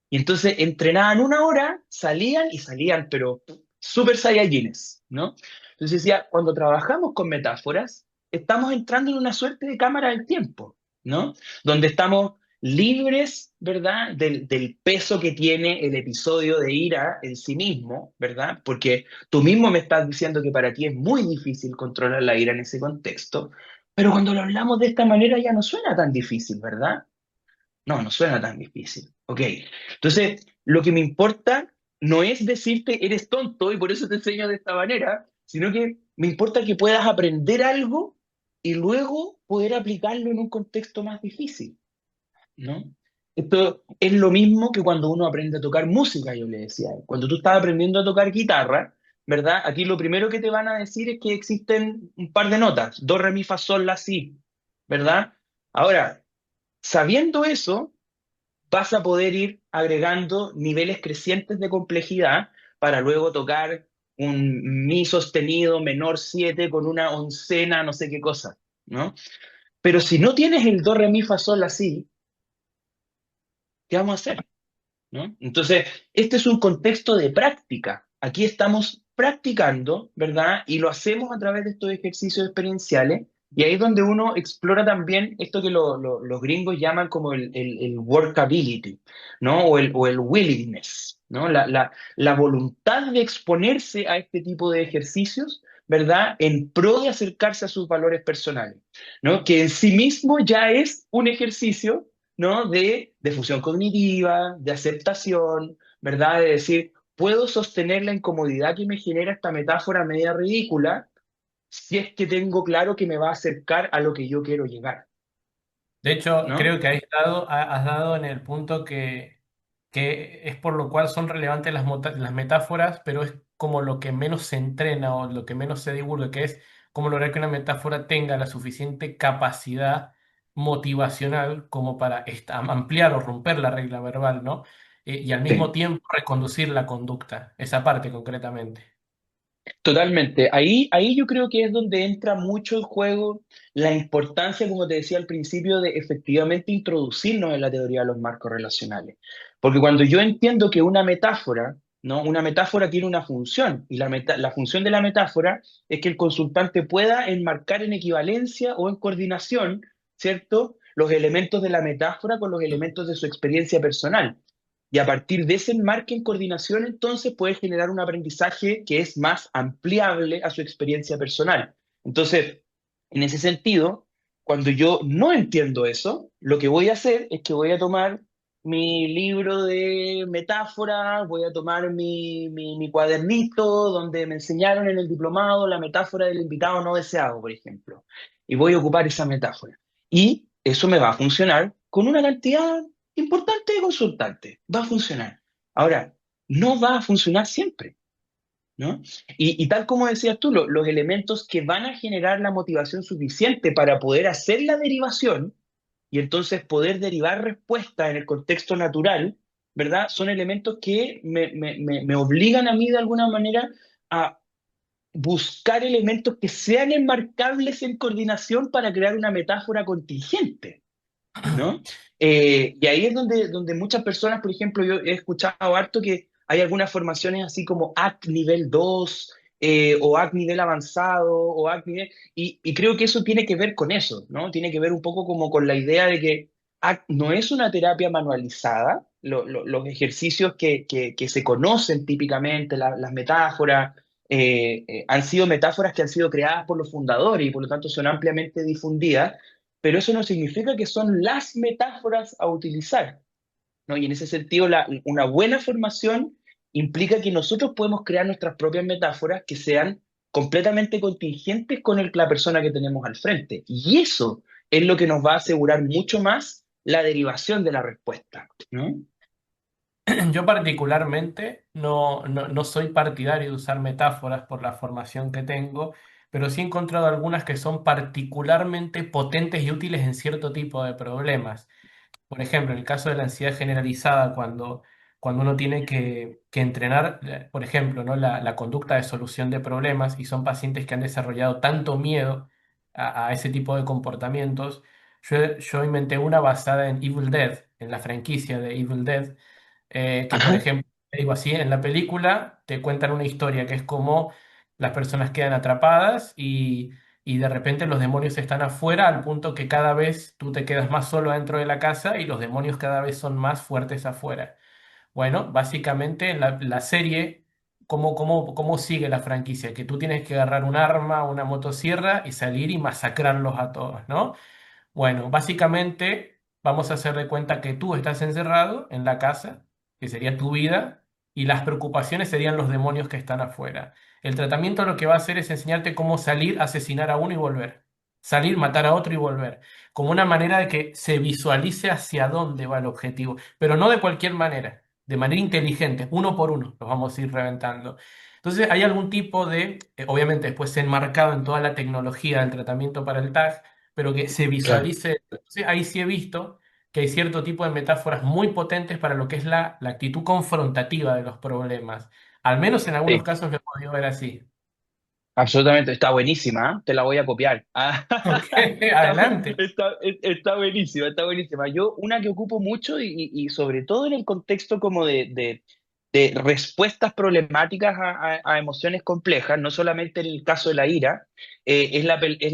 Y entonces entrenaban una hora, salían y salían, pero super saiyajines, ¿no? Entonces decía, cuando trabajamos con metáforas, estamos entrando en una suerte de cámara del tiempo, ¿no? Donde estamos libres, ¿verdad? Del peso que tiene el episodio de ira en sí mismo, ¿verdad? Porque tú mismo me estás diciendo que para ti es muy difícil controlar la ira en ese contexto, pero cuando lo hablamos de esta manera ya no suena tan difícil, ¿verdad? No, no suena tan difícil. Ok. Entonces, lo que me importa no es decirte eres tonto y por eso te enseño de esta manera, sino que me importa que puedas aprender algo y luego poder aplicarlo en un contexto más difícil, ¿no? Esto es lo mismo que cuando uno aprende a tocar música, yo le decía. Cuando tú estás aprendiendo a tocar guitarra, ¿verdad? Aquí lo primero que te van a decir es que existen un par de notas, do, re, mi, fa, sol, la, si, ¿verdad? Ahora, sabiendo eso, vas a poder ir agregando niveles crecientes de complejidad para luego tocar un mi sostenido menor 7 con una oncena, no sé qué cosa, ¿no? Pero si no tienes el do, re, mi, fa, sol, así, ¿qué vamos a hacer? ¿No? Entonces, este es un contexto de práctica. Aquí estamos practicando, ¿verdad? Y lo hacemos a través de estos ejercicios experienciales. Y ahí es donde uno explora también esto que los gringos llaman como el workability, ¿no? O el willingness, ¿no? La voluntad de exponerse a este tipo de ejercicios, ¿verdad? En pro de acercarse a sus valores personales, ¿no? Que en sí mismo ya es un ejercicio, ¿no? De fusión cognitiva, de aceptación, ¿verdad? De decir, puedo sostener la incomodidad que me genera esta metáfora media ridícula si es que tengo claro que me va a acercar a lo que yo quiero llegar, De hecho, ¿no? creo que has dado en el punto que es por lo cual son relevantes las metáforas, pero es como lo que menos se entrena o lo que menos se divulga, que es cómo lograr que una metáfora tenga la suficiente capacidad motivacional como para ampliar o romper la regla verbal, ¿no? Y al mismo Sí. tiempo reconducir la conducta, esa parte concretamente. Totalmente. Ahí yo creo que es donde entra mucho en juego la importancia, como te decía al principio, de efectivamente introducirnos en la teoría de los marcos relacionales. Porque cuando yo entiendo que una metáfora, ¿no? Una metáfora tiene una función, y la función de la metáfora es que el consultante pueda enmarcar en equivalencia o en coordinación, ¿cierto? Los elementos de la metáfora con los elementos de su experiencia personal. Y a partir de ese enmarque en coordinación, entonces puede generar un aprendizaje que es más ampliable a su experiencia personal. Entonces, en ese sentido, cuando yo no entiendo eso, lo que voy a hacer es que voy a tomar mi libro de metáforas, voy a tomar mi cuadernito donde me enseñaron en el diplomado la metáfora del invitado no deseado, por ejemplo, y voy a ocupar esa metáfora. Y eso me va a funcionar con una cantidad importante de consultantes. Va a funcionar. Ahora, no va a funcionar siempre, ¿no? Y tal como decías tú, los elementos que van a generar la motivación suficiente para poder hacer la derivación y entonces poder derivar respuesta en el contexto natural, ¿verdad? Son elementos que me obligan a mí de alguna manera a buscar elementos que sean enmarcables en coordinación para crear una metáfora contingente, ¿no? Y ahí es donde muchas personas, por ejemplo, yo he escuchado harto que hay algunas formaciones así como ACT nivel 2 o ACT nivel avanzado o ACT nivel, y creo que eso tiene que ver con eso, ¿no? Tiene que ver un poco como con la idea de que ACT no es una terapia manualizada, los ejercicios que se conocen típicamente, las metáforas, han sido metáforas que han sido creadas por los fundadores y por lo tanto son ampliamente difundidas, pero eso no significa que son las metáforas a utilizar, ¿no? Y en ese sentido, una buena formación implica que nosotros podemos crear nuestras propias metáforas que sean completamente contingentes con la persona que tenemos al frente. Y eso es lo que nos va a asegurar mucho más la derivación de la respuesta, ¿no? Yo particularmente no soy partidario de usar metáforas por la formación que tengo, pero sí he encontrado algunas que son particularmente potentes y útiles en cierto tipo de problemas. Por ejemplo, en el caso de la ansiedad generalizada, cuando uno tiene que entrenar, por ejemplo, ¿no? La conducta de solución de problemas y son pacientes que han desarrollado tanto miedo a ese tipo de comportamientos, yo inventé una basada en Evil Dead, en la franquicia de Evil Dead, que por Ajá, ejemplo, digo así, en la película te cuentan una historia que es como las personas quedan atrapadas y de repente los demonios están afuera al punto que cada vez tú te quedas más solo dentro de la casa y los demonios cada vez son más fuertes afuera. Bueno, básicamente la serie, ¿cómo sigue la franquicia? Que tú tienes que agarrar un arma, una motosierra y salir y masacrarlos a todos, ¿no? Bueno, básicamente vamos a hacer de cuenta que tú estás encerrado en la casa, que sería tu vida, y las preocupaciones serían los demonios que están afuera. El tratamiento lo que va a hacer es enseñarte cómo salir, asesinar a uno y volver. Salir, matar a otro y volver. Como una manera de que se visualice hacia dónde va el objetivo, pero no de cualquier manera, de manera inteligente, uno por uno, los vamos a ir reventando. Entonces, hay algún tipo de, obviamente después enmarcado en toda la tecnología del tratamiento para el TAG, pero que se claro. visualice. Entonces, ahí sí he visto que hay cierto tipo de metáforas muy potentes para lo que es la actitud confrontativa de los problemas. Al menos en algunos Sí. casos lo he podido ver así. Absolutamente, está buenísima, ¿eh? Te la voy a copiar. Ah, Ok, está, adelante. está buenísima, está buenísima. Yo una que ocupo mucho y sobre todo en el contexto como de respuestas problemáticas a emociones complejas, no solamente en el caso de la ira, es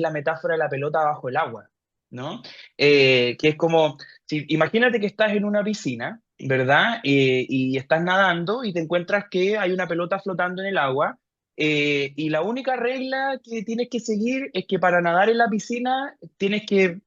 la metáfora de la pelota bajo el agua, ¿no? Que es como, si, imagínate que estás en una piscina, ¿verdad? Y estás nadando y te encuentras que hay una pelota flotando en el agua y la única regla que tienes que seguir es que para nadar en la piscina tienes que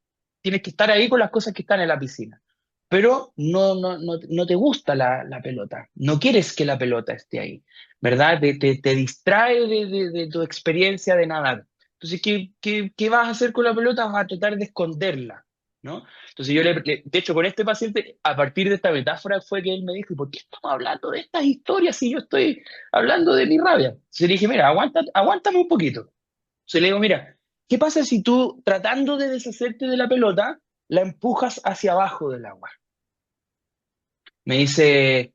estar ahí con las cosas que están en la piscina. Pero no te gusta la pelota, no quieres que la pelota esté ahí, ¿verdad? Te distrae de tu experiencia de nadar. Entonces, ¿qué vas a hacer con la pelota? Vas a tratar de esconderla, ¿no? Entonces de hecho, con este paciente, a partir de esta metáfora fue que él me dijo, ¿y por qué estamos hablando de estas historias si yo estoy hablando de mi rabia? Entonces le dije, mira, aguántame un poquito. Entonces le digo, mira, ¿qué pasa si tú, tratando de deshacerte de la pelota, la empujas hacia abajo del agua? Me dice,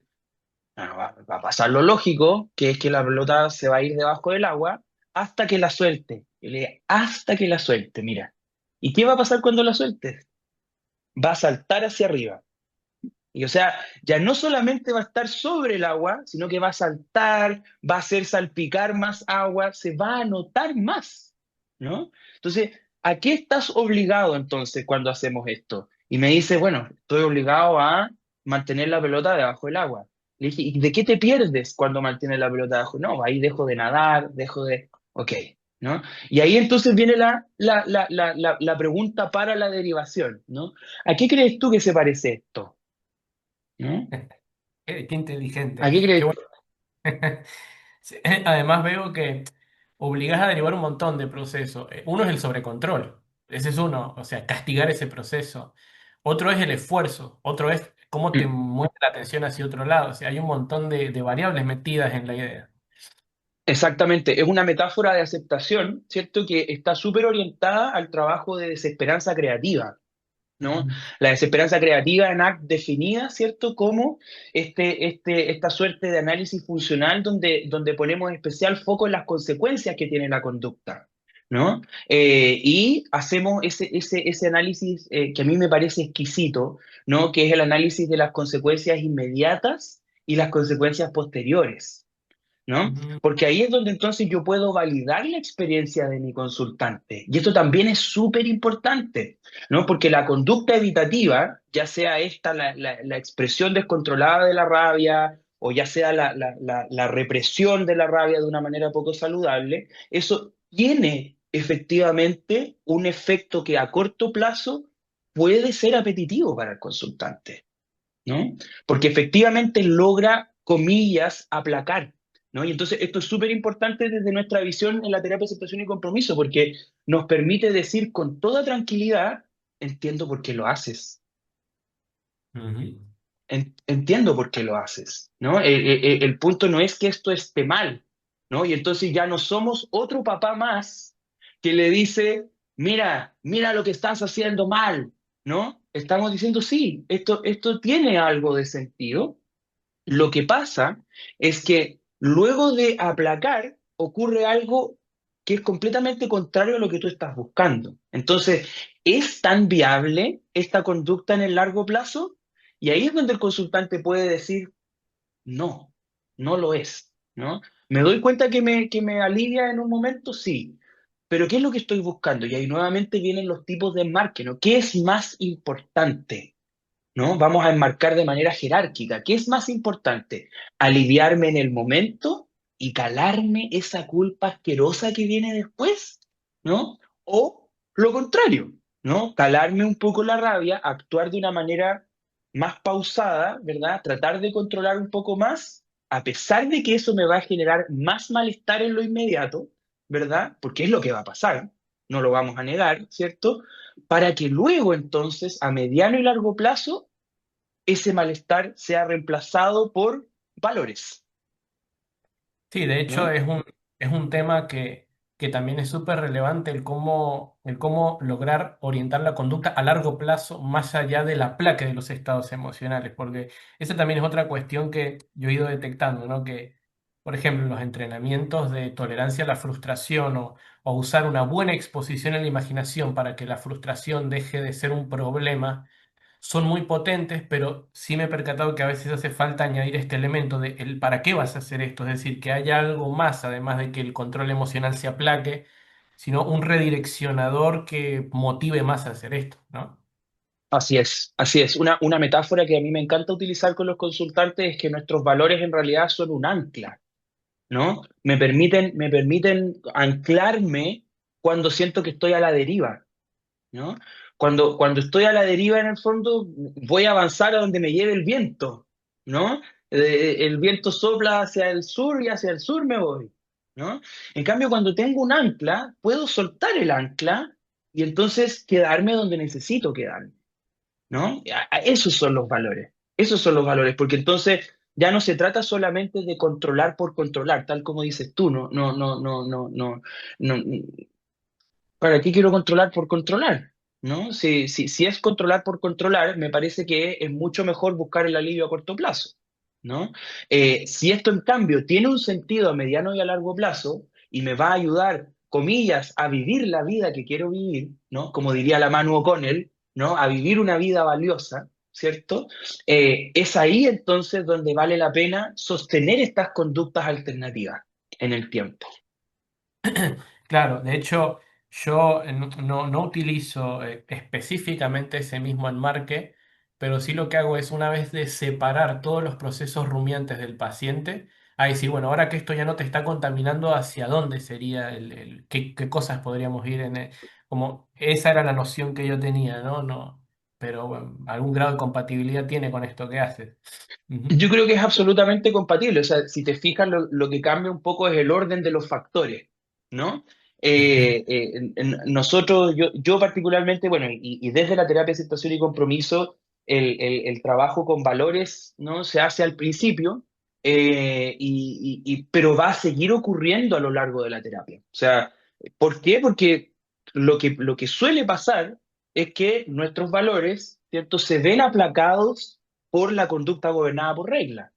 "Ah, va a pasar lo lógico, que es que la pelota se va a ir debajo del agua hasta que la suelte. Y le dije, hasta que la suelte, mira. ¿Y qué va a pasar cuando la sueltes? Va a saltar hacia arriba. Y o sea, ya no solamente va a estar sobre el agua, sino que va a saltar, va a hacer salpicar más agua, se va a notar más, ¿no? Entonces, ¿a qué estás obligado entonces cuando hacemos esto? Y me dice, bueno, estoy obligado a mantener la pelota debajo del agua. Le dije, ¿y de qué te pierdes cuando mantienes la pelota debajo? No, ahí dejo de nadar, dejo de... Ok, ¿no? Y ahí entonces viene la pregunta para la derivación, ¿no? ¿A qué crees tú que se parece esto? ¿No? Qué inteligente. ¿A qué Qué crees? bueno. Sí, además veo que obligas a derivar un montón de procesos. Uno es el sobrecontrol, ese es uno, o sea, castigar ese proceso. Otro es el esfuerzo, otro es cómo te Mm, mueve la atención hacia otro lado. O sea, hay un montón de variables metidas en la idea. exactamente, es una metáfora de aceptación, ¿cierto? Que está súper orientada al trabajo de desesperanza creativa, ¿no? Ujú. La desesperanza creativa en ACT definida, ¿cierto? Como esta suerte de análisis funcional donde ponemos especial foco en las consecuencias que tiene la conducta, ¿no? Y hacemos ese análisis que a mí me parece exquisito, ¿no? Que es el análisis de las consecuencias inmediatas y las consecuencias posteriores. ¿No? Ujú. Porque ahí es donde entonces yo puedo validar la experiencia de mi consultante. Y esto también es súper importante, ¿no? Porque la conducta evitativa, ya sea esta la expresión descontrolada de la rabia, o ya sea la represión de la rabia de una manera poco saludable, eso tiene efectivamente un efecto que a corto plazo puede ser apetitivo para el consultante, ¿no? Porque efectivamente logra, comillas, aplacar, ¿no? Y entonces esto es súper importante desde nuestra visión en la terapia de aceptación y compromiso, porque nos permite decir con toda tranquilidad, entiendo por qué lo haces, Ujú. entiendo por qué lo haces, ¿no? El punto no es que esto esté mal, ¿no? Y entonces ya no somos otro papá más que le dice, mira, mira lo que estás haciendo mal, ¿no? Estamos diciendo, sí, esto tiene algo de sentido. Lo que pasa es que luego de aplacar ocurre algo que es completamente contrario a lo que tú estás buscando. Entonces, ¿es tan viable esta conducta en el largo plazo? Y ahí es donde el consultante puede decir, no, no lo es, ¿no? ¿Me doy cuenta que me alivia en un momento? Sí. Pero ¿qué es lo que estoy buscando? Y ahí nuevamente vienen los tipos de enmarque, ¿no? ¿Qué es más importante? ¿No? Vamos a enmarcar de manera jerárquica. ¿Qué es más importante? ¿Aliviarme en el momento y calarme esa culpa asquerosa que viene después? ¿No? O lo contrario, ¿no? Calarme un poco la rabia, actuar de una manera más pausada, ¿verdad? Tratar de controlar un poco más, a pesar de que eso me va a generar más malestar en lo inmediato, ¿verdad? Porque es lo que va a pasar, no lo vamos a negar, ¿cierto? Para que luego entonces, a mediano y largo plazo, ese malestar sea reemplazado por valores, Sí, de hecho ¿no? es un tema que también es súper relevante el cómo lograr orientar la conducta a largo plazo más allá de la placa de los estados emocionales, porque esa también es otra cuestión que yo he ido detectando, ¿no? Que, por ejemplo, los entrenamientos de tolerancia a la frustración o usar una buena exposición en la imaginación para que la frustración deje de ser un problema son muy potentes, pero sí me he percatado que a veces hace falta añadir este elemento de el para qué vas a hacer esto, es decir, que haya algo más, además de que el control emocional se aplaque, sino un redireccionador que motive más a hacer esto, ¿no? Así es, así es. Una metáfora que a mí me encanta utilizar con los consultantes es que nuestros valores en realidad son un ancla, ¿no? Me permiten anclarme cuando siento que estoy a la deriva, ¿no? Cuando estoy a la deriva, en el fondo, voy a avanzar a donde me lleve el viento, ¿no? El viento sopla hacia el sur y hacia el sur me voy, ¿no? En cambio, cuando tengo un ancla, puedo soltar el ancla y entonces quedarme donde necesito quedarme, ¿no? Esos son los valores, esos son los valores, porque entonces ya no se trata solamente de controlar por controlar, tal como dices tú, no, no, no, no, no, no, no, ¿para qué quiero controlar por controlar? ¿No? Si es controlar por controlar, me parece que es mucho mejor buscar el alivio a corto plazo, ¿no? Si esto, en cambio, tiene un sentido a mediano y a largo plazo y me va a ayudar, comillas, a vivir la vida que quiero vivir, ¿no? Como diría la Manu O'Connell, ¿no? A vivir una vida valiosa, ¿cierto? Es ahí entonces donde vale la pena sostener estas conductas alternativas en el tiempo. Claro, de hecho, yo no utilizo específicamente ese mismo enmarque, pero sí lo que hago es una vez de separar todos los procesos rumiantes del paciente, a decir, bueno, ahora que esto ya no te está contaminando, ¿hacia dónde sería qué cosas podríamos ir como esa era la noción que yo tenía, ¿no? No, pero bueno, algún grado de compatibilidad tiene con esto que haces. Ujú. Yo creo que es absolutamente compatible. O sea, si te fijas, lo que cambia un poco es el orden de los factores, ¿no? Nosotros, yo particularmente, bueno, y desde la terapia de aceptación y compromiso, el trabajo con valores, ¿no? Se hace al principio, pero va a seguir ocurriendo a lo largo de la terapia. O sea, ¿por qué? Porque lo que suele pasar es que nuestros valores, ¿cierto? Se ven aplacados por la conducta gobernada por reglas,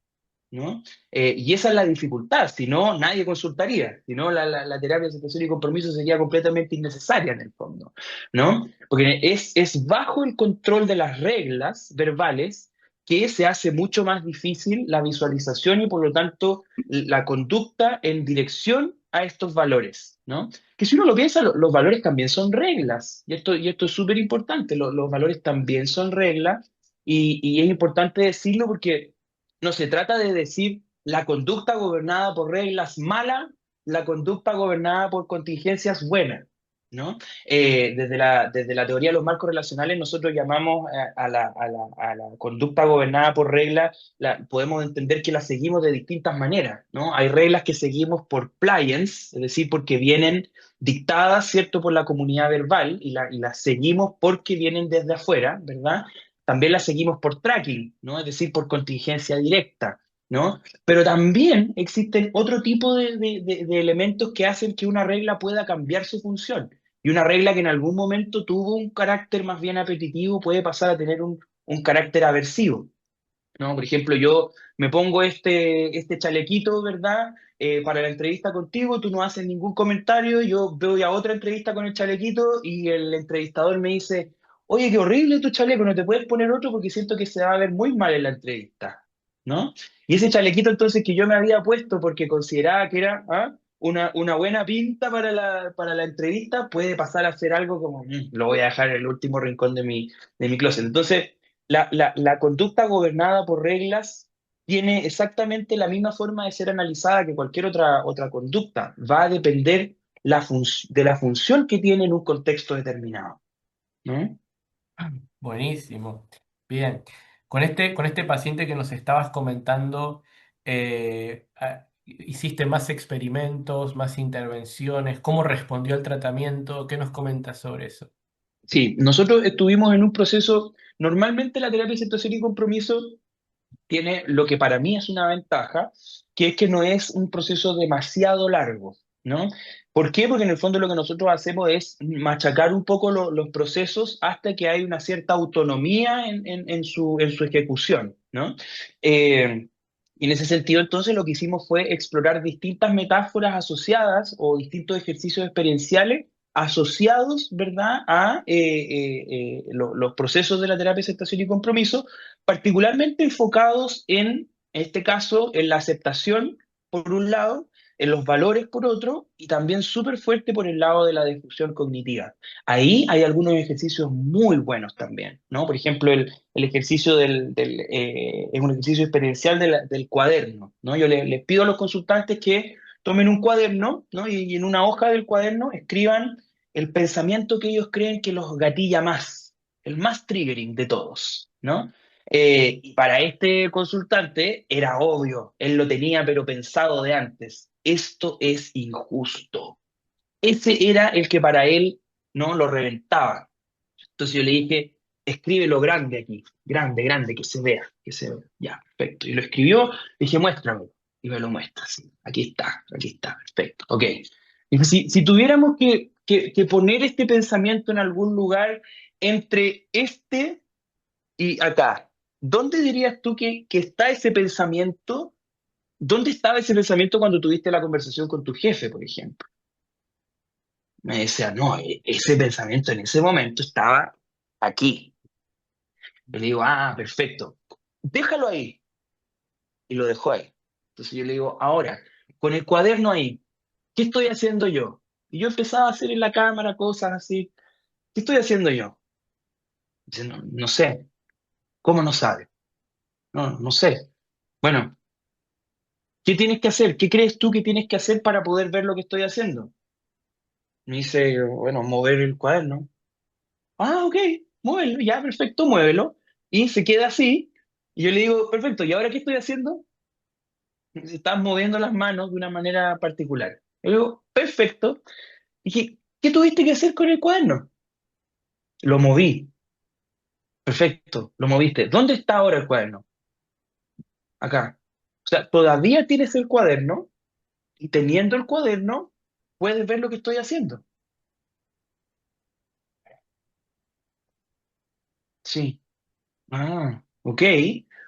¿no? Y esa es la dificultad, si no, nadie consultaría, si no, la terapia de aceptación y compromiso sería completamente innecesaria en el fondo, ¿no? Porque es bajo el control de las reglas verbales que se hace mucho más difícil la visualización y por lo tanto la conducta en dirección a estos valores, ¿no? Que si uno lo piensa, los valores también son reglas, y esto es súper importante, los valores también son reglas, y es importante decirlo porque no se trata de decir la conducta gobernada por reglas mala, la conducta gobernada por contingencias buena, ¿no? Desde la teoría de los marcos relacionales, nosotros llamamos a la conducta gobernada por reglas, podemos entender que la seguimos de distintas maneras, ¿no? Hay reglas que seguimos por pliance, es decir, porque vienen dictadas, ¿cierto?, por la comunidad verbal y las seguimos porque vienen desde afuera, ¿verdad? También las seguimos por tracking, ¿no? Es decir, por contingencia directa, ¿no? Pero también existen otro tipo de elementos que hacen que una regla pueda cambiar su función. Y una regla que en algún momento tuvo un carácter más bien apetitivo puede pasar a tener un carácter aversivo. ¿No? Por ejemplo, yo me pongo este chalequito, ¿verdad? Para la entrevista contigo, tú no haces ningún comentario, yo voy a otra entrevista con el chalequito y el entrevistador me dice, oye, qué horrible tu chaleco, no te puedes poner otro porque siento que se va a ver muy mal en la entrevista, ¿no? Y ese chalequito entonces que yo me había puesto porque consideraba que era una buena pinta para la entrevista, puede pasar a ser algo como, lo voy a dejar en el último rincón de mi closet. Entonces, la conducta gobernada por reglas tiene exactamente la misma forma de ser analizada que cualquier otra conducta. Va a depender de la función que tiene en un contexto determinado, ¿no? Buenísimo. Bien. Con este paciente que nos estabas comentando, ¿hiciste más experimentos, más intervenciones? ¿Cómo respondió al tratamiento? ¿Qué nos comentas sobre eso? Sí, nosotros estuvimos en un proceso, normalmente la terapia de aceptación y compromiso tiene lo que para mí es una ventaja, que es que no es un proceso demasiado largo, ¿no? ¿Por qué? Porque en el fondo lo que nosotros hacemos es machacar un poco los procesos hasta que hay una cierta autonomía en su ejecución, ¿no? Y en ese sentido, entonces, lo que hicimos fue explorar distintas metáforas asociadas o distintos ejercicios experienciales asociados, ¿verdad?, a los procesos de la terapia de aceptación y compromiso, particularmente enfocados en este caso, en la aceptación, por un lado, en los valores, por otro, y también súper fuerte por el lado de la disfunción cognitiva. Ahí hay algunos ejercicios muy buenos también, ¿no? Por ejemplo, el ejercicio es un ejercicio experiencial del cuaderno, ¿no? Yo les pido a los consultantes que tomen un cuaderno, ¿no? Y en una hoja del cuaderno escriban el pensamiento que ellos creen que los gatilla más, el más triggering de todos, ¿no? Y para este consultante era obvio, él lo tenía pero pensado de antes. Esto es injusto. Ese era el que para él no lo reventaba. Entonces yo le dije, escríbelo grande aquí, grande, grande, que se vea, que se vea. Ya, perfecto. Y lo escribió, le dije, muéstrame. Y me lo muestra, sí. Aquí está, perfecto. Ok. Dijo, si tuviéramos que poner este pensamiento en algún lugar entre este y acá, ¿dónde dirías tú que está ese pensamiento? ¿Dónde estaba ese pensamiento cuando tuviste la conversación con tu jefe, por ejemplo? Me decía, no, ese pensamiento en ese momento estaba aquí. Y le digo, ah, perfecto. Déjalo ahí. Y lo dejó ahí. Entonces yo le digo, ahora, con el cuaderno ahí, ¿qué estoy haciendo yo? Y yo empezaba a hacer en la cámara cosas así. ¿Qué estoy haciendo yo? Dice, no, no sé. ¿Cómo no sabe? No, no sé. Bueno, ¿qué tienes que hacer? ¿Qué crees tú que tienes que hacer para poder ver lo que estoy haciendo? Me dice, bueno, mover el cuaderno. Ah, ok, muévelo, ya, perfecto, muévelo. Y se queda así. Y yo le digo, perfecto, ¿y ahora qué estoy haciendo? Me dice, estás moviendo las manos de una manera particular. Yo le digo, perfecto. Dije, ¿qué tuviste que hacer con el cuaderno? Lo moví. Perfecto, lo moviste. ¿Dónde está ahora el cuaderno? Acá. O sea, todavía tienes el cuaderno y teniendo el cuaderno puedes ver lo que estoy haciendo. Sí. Ah, ok.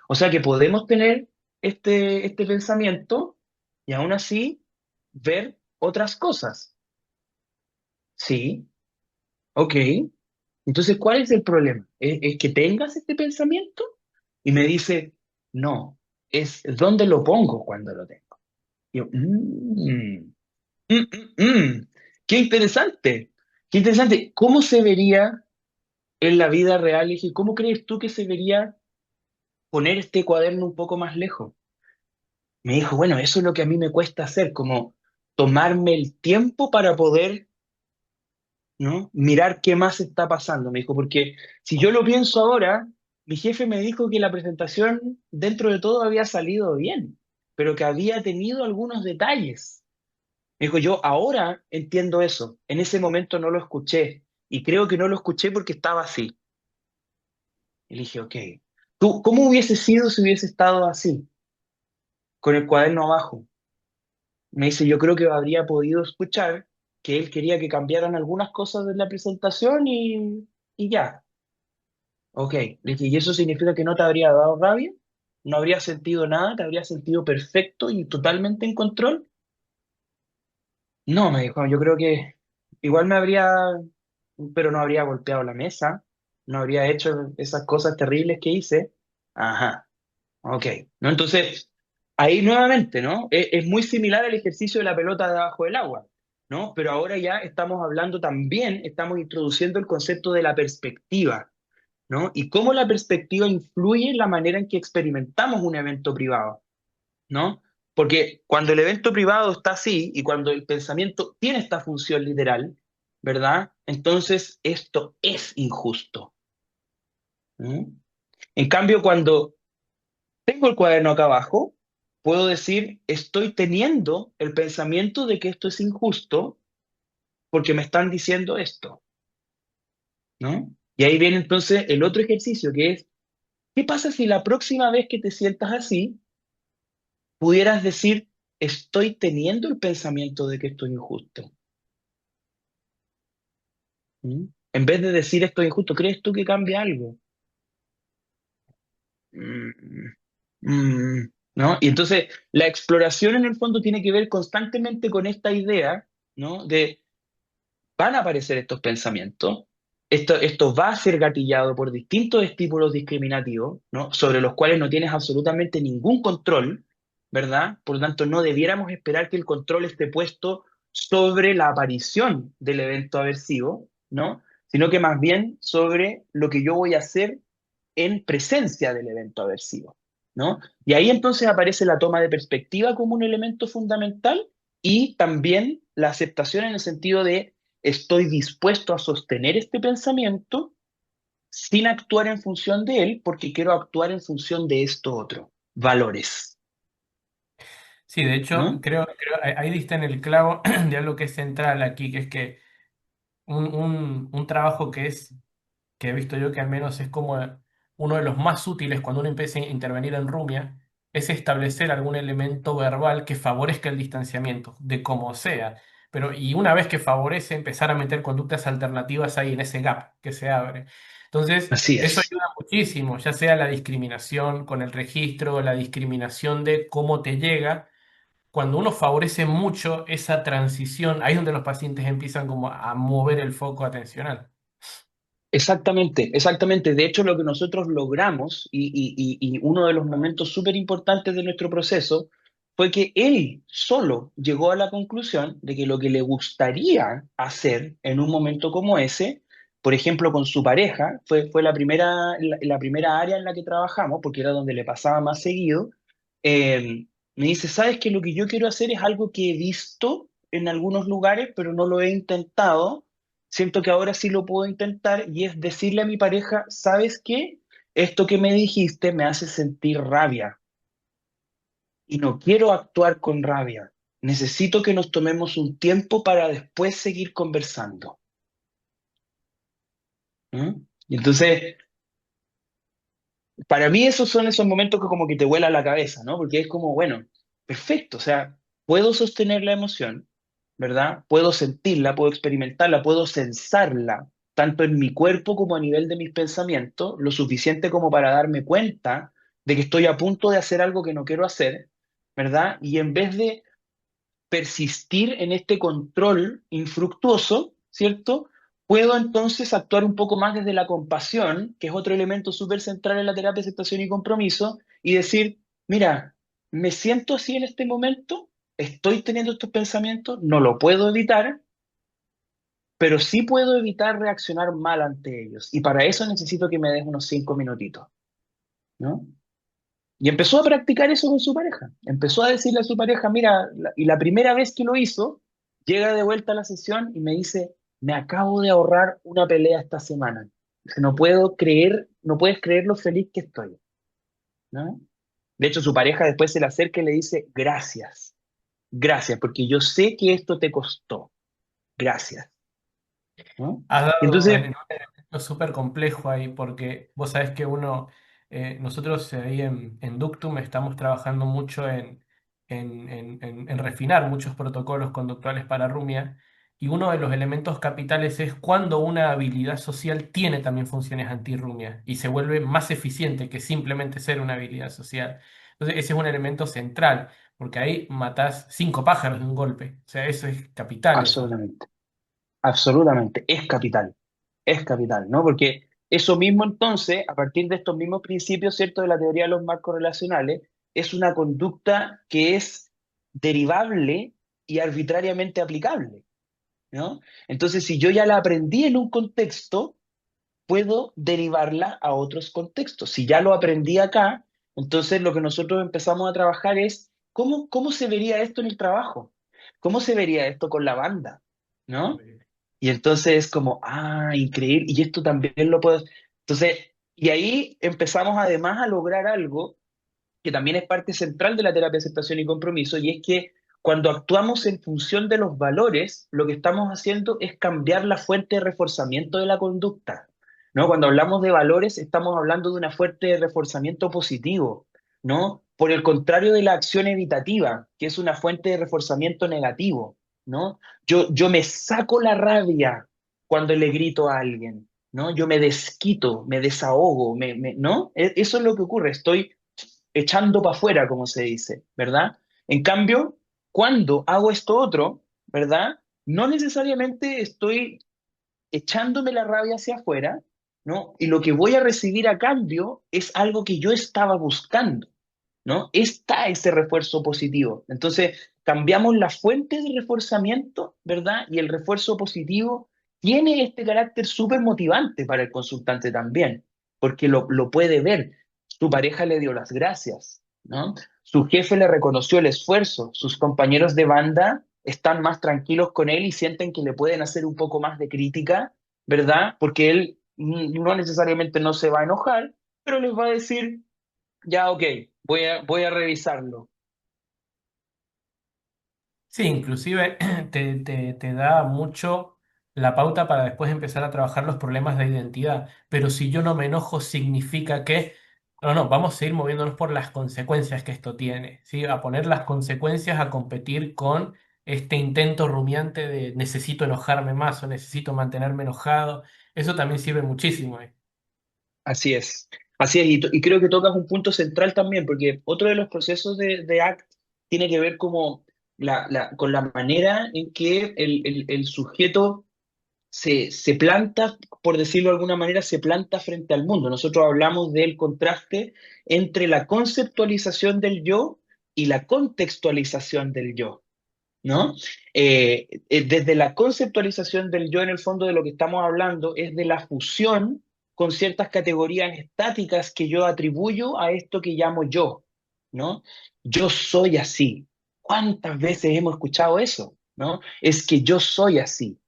O sea que podemos tener este pensamiento y aún así ver otras cosas. Sí, ok. Entonces, ¿cuál es el problema? Es que tengas este pensamiento? Y me dice, no, es dónde lo pongo cuando lo tengo. Y yo, mm. Qué interesante, qué interesante. ¿Cómo se vería en la vida real? Y dije, ¿cómo crees tú que se vería poner este cuaderno un poco más lejos? Me dijo, bueno, eso es lo que a mí me cuesta hacer, como tomarme el tiempo para poder, ¿no?, mirar qué más está pasando. Me dijo, porque si yo lo pienso ahora, mi jefe me dijo que la presentación dentro de todo había salido bien, pero que había tenido algunos detalles. Me dijo, yo ahora entiendo eso, en ese momento no lo escuché y creo que no lo escuché porque estaba así. Y le dije, ok, ¿tú cómo hubiese sido si hubiese estado así, con el cuaderno abajo? Me dice, yo creo que habría podido escuchar que él quería que cambiaran algunas cosas de la presentación y ya. Ok, le dije, ¿y eso significa que no te habría dado rabia? ¿No habría sentido nada? ¿Te habría sentido perfecto y totalmente en control? No, me dijo, yo creo que igual me habría, pero no habría golpeado la mesa, no habría hecho esas cosas terribles que hice. Ajá, ok. ¿No? Entonces, ahí nuevamente, ¿no? Es muy similar al ejercicio de la pelota debajo del agua, ¿no? Pero ahora ya estamos hablando también, estamos introduciendo el concepto de la perspectiva, ¿no? Y cómo la perspectiva influye en la manera en que experimentamos un evento privado, ¿no? Porque cuando el evento privado está así y cuando el pensamiento tiene esta función literal, ¿verdad? Entonces esto es injusto. ¿Mm? En cambio, cuando tengo el cuaderno acá abajo, puedo decir, estoy teniendo el pensamiento de que esto es injusto porque me están diciendo esto, ¿no? Y ahí viene entonces el otro ejercicio que es, ¿qué pasa si la próxima vez que te sientas así, pudieras decir, estoy teniendo el pensamiento de que esto es injusto? ¿Mm? En vez de decir esto es injusto, ¿crees tú que cambia algo? Mm, ¿No? Y entonces la exploración en el fondo tiene que ver constantemente con esta idea, ¿no? De van a aparecer estos pensamientos, esto va a ser gatillado por distintos estímulos discriminativos, ¿no? Sobre los cuales no tienes absolutamente ningún control, ¿verdad? Por lo tanto, no debiéramos esperar que el control esté puesto sobre la aparición del evento aversivo, ¿no? Sino que más bien sobre lo que yo voy a hacer en presencia del evento aversivo, ¿no? Y ahí entonces aparece la toma de perspectiva como un elemento fundamental y también la aceptación en el sentido de estoy dispuesto a sostener este pensamiento sin actuar en función de él porque quiero actuar en función de esto otro, valores, Sí, de hecho, ¿no? creo ahí diste en el clavo de algo que es central aquí, que es que un trabajo que he visto yo que al menos es como uno de los más útiles cuando uno empieza a intervenir en Rumia, es establecer algún elemento verbal que favorezca el distanciamiento, de como sea. Pero, y una vez que favorece, empezar a meter conductas alternativas ahí en ese gap que se abre. Entonces, Así eso es. ayuda muchísimo, ya sea la discriminación con el registro, la discriminación de cómo te llega. Cuando uno favorece mucho esa transición, ahí es donde los pacientes empiezan como a mover el foco atencional. Exactamente, exactamente. De hecho, lo que nosotros logramos y uno de los momentos súper importantes de nuestro proceso fue que él solo llegó a la conclusión de que lo que le gustaría hacer en un momento como ese, por ejemplo, con su pareja, fue la primera área en la que trabajamos, porque era donde le pasaba más seguido. Me dice, ¿sabes qué? Lo que yo quiero hacer es algo que he visto en algunos lugares, pero no lo he intentado. Siento que ahora sí lo puedo intentar y es decirle a mi pareja, ¿sabes qué? Esto que me dijiste me hace sentir rabia y no quiero actuar con rabia. Necesito que nos tomemos un tiempo para después seguir conversando. ¿Mm? Y entonces, para mí esos son esos momentos que como que te vuelan la cabeza, ¿no? Porque es como, bueno, perfecto, o sea, puedo sostener la emoción, ¿verdad? Puedo sentirla, puedo experimentarla, puedo sensarla, tanto en mi cuerpo como a nivel de mis pensamientos, lo suficiente como para darme cuenta de que estoy a punto de hacer algo que no quiero hacer, ¿verdad? Y en vez de persistir en este control infructuoso, ¿cierto? Puedo entonces actuar un poco más desde la compasión, que es otro elemento súper central en la terapia de aceptación y compromiso, y decir, mira, me siento así en este momento, estoy teniendo estos pensamientos, no lo puedo evitar, pero sí puedo evitar reaccionar mal ante ellos. Y para eso necesito que me des unos 5 minutitos, ¿no? Y empezó a practicar eso con su pareja. Empezó a decirle a su pareja, mira, y la primera vez que lo hizo, llega de vuelta a la sesión y me dice, me acabo de ahorrar una pelea esta semana. Dice, no puedo creer, no puedes creer lo feliz que estoy, ¿no? De hecho, su pareja después se le acerca y le dice, gracias, gracias, porque yo sé que esto te costó, gracias, ¿no? Has Y dado entonces, en un ejemplo súper complejo ahí, porque vos sabés que nosotros ahí en Ductum estamos trabajando mucho en refinar muchos protocolos conductuales para Rumia, y uno de los elementos capitales es cuando una habilidad social tiene también funciones antirrumias y se vuelve más eficiente que simplemente ser una habilidad social. Entonces, ese es un elemento central, porque ahí matás 5 pájaros de un golpe. O sea, eso es capital, eso. Absolutamente, absolutamente, es capital, ¿no? Porque eso mismo entonces, a partir de estos mismos principios, ¿cierto? De la teoría de los marcos relacionales, es una conducta que es derivable y arbitrariamente aplicable, ¿no? Entonces, si yo ya la aprendí en un contexto, puedo derivarla a otros contextos. Si ya lo aprendí acá, entonces lo que nosotros empezamos a trabajar es cómo se vería esto en el trabajo, cómo se vería esto con la banda, ¿no? Y entonces es como, increíble, y esto también lo puedo. Entonces, y ahí empezamos además a lograr algo que también es parte central de la terapia de aceptación y compromiso, y es que cuando actuamos en función de los valores, lo que estamos haciendo es cambiar la fuente de reforzamiento de la conducta, ¿no? Cuando hablamos de valores, estamos hablando de una fuente de reforzamiento positivo, ¿no? Por el contrario de la acción evitativa, que es una fuente de reforzamiento negativo, ¿no? Yo me saco la rabia cuando le grito a alguien, ¿no? Yo me desquito, me desahogo, ¿no? Eso es lo que ocurre, estoy echando para afuera, como se dice, ¿verdad? En cambio, cuando hago esto otro, ¿verdad? No necesariamente estoy echándome la rabia hacia afuera, ¿no? Y lo que voy a recibir a cambio es algo que yo estaba buscando, ¿no? Está ese refuerzo positivo. Entonces, cambiamos la fuente de reforzamiento, ¿verdad? Y el refuerzo positivo tiene este carácter súper motivante para el consultante también, porque lo puede ver. Su pareja le dio las gracias, ¿no? Su jefe le reconoció el esfuerzo, sus compañeros de banda están más tranquilos con él y sienten que le pueden hacer un poco más de crítica, ¿verdad? Porque él no necesariamente no se va a enojar, pero les va a decir, ya, ok, voy a revisarlo. Sí, inclusive te da mucho la pauta para después empezar a trabajar los problemas de identidad. Pero si yo no me enojo, significa que, no, no, vamos a ir moviéndonos por las consecuencias que esto tiene, ¿sí? A poner las consecuencias a competir con este intento rumiante de necesito enojarme más o necesito mantenerme enojado. Eso también sirve muchísimo, ¿eh? Así es, así es, y creo que tocas un punto central también, porque otro de los procesos de ACT tiene que ver como con la manera en que el sujeto se planta, por decirlo de alguna manera, se planta frente al mundo. Nosotros hablamos del contraste entre la conceptualización del yo y la contextualización del yo. ¿No? Desde la conceptualización del yo, en el fondo de lo que estamos hablando es de la fusión con ciertas categorías estáticas que yo atribuyo a esto que llamo yo, ¿no? Yo soy así. ¿Cuántas veces hemos escuchado eso? ¿No? Es que yo soy así,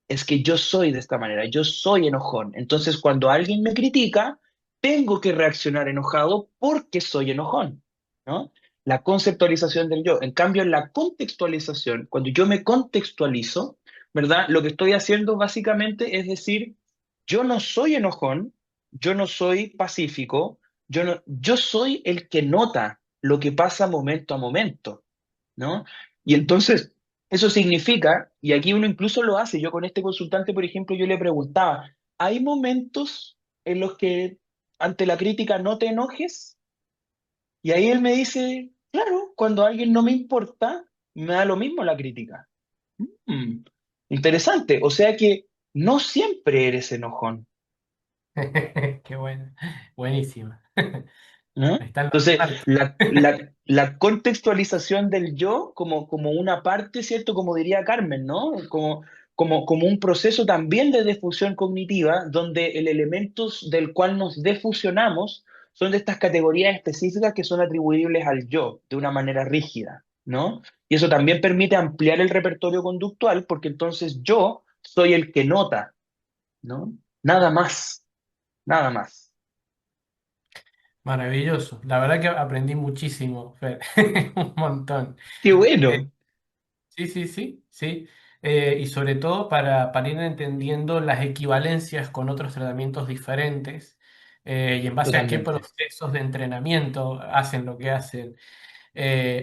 es que yo soy de esta manera, yo soy enojón. Entonces, cuando alguien me critica, tengo que reaccionar enojado porque soy enojón, ¿no? La conceptualización del yo. En cambio, en la contextualización, cuando yo me contextualizo, ¿verdad? Lo que estoy haciendo básicamente es decir, yo no soy enojón, yo no soy pacífico, yo soy el que nota lo que pasa momento a momento, ¿no? Y entonces, eso significa, y aquí uno incluso lo hace, yo con este consultante, por ejemplo, yo le preguntaba, ¿hay momentos en los que ante la crítica no te enojes? Y ahí él me dice, claro, cuando a alguien no me importa, me da lo mismo la crítica. Mm, interesante, o sea que no siempre eres enojón. Qué bueno, buenísima. ¿No? Ahí están los Entonces, saltos. la contextualización del yo como una parte, ¿cierto? Como diría Carmen, ¿no? Como un proceso también de defusión cognitiva, donde el elemento del cual nos defusionamos son de estas categorías específicas que son atribuibles al yo, de una manera rígida, ¿no? Y eso también permite ampliar el repertorio conductual, porque entonces yo soy el que nota, ¿no? Nada más, nada más. Maravilloso. La verdad que aprendí muchísimo, Fer. Un montón. ¡Qué Eh, bueno! sí, sí, sí, sí. Y sobre todo para ir entendiendo las equivalencias con otros tratamientos diferentes y en base a qué Totalmente. procesos de entrenamiento hacen lo que hacen.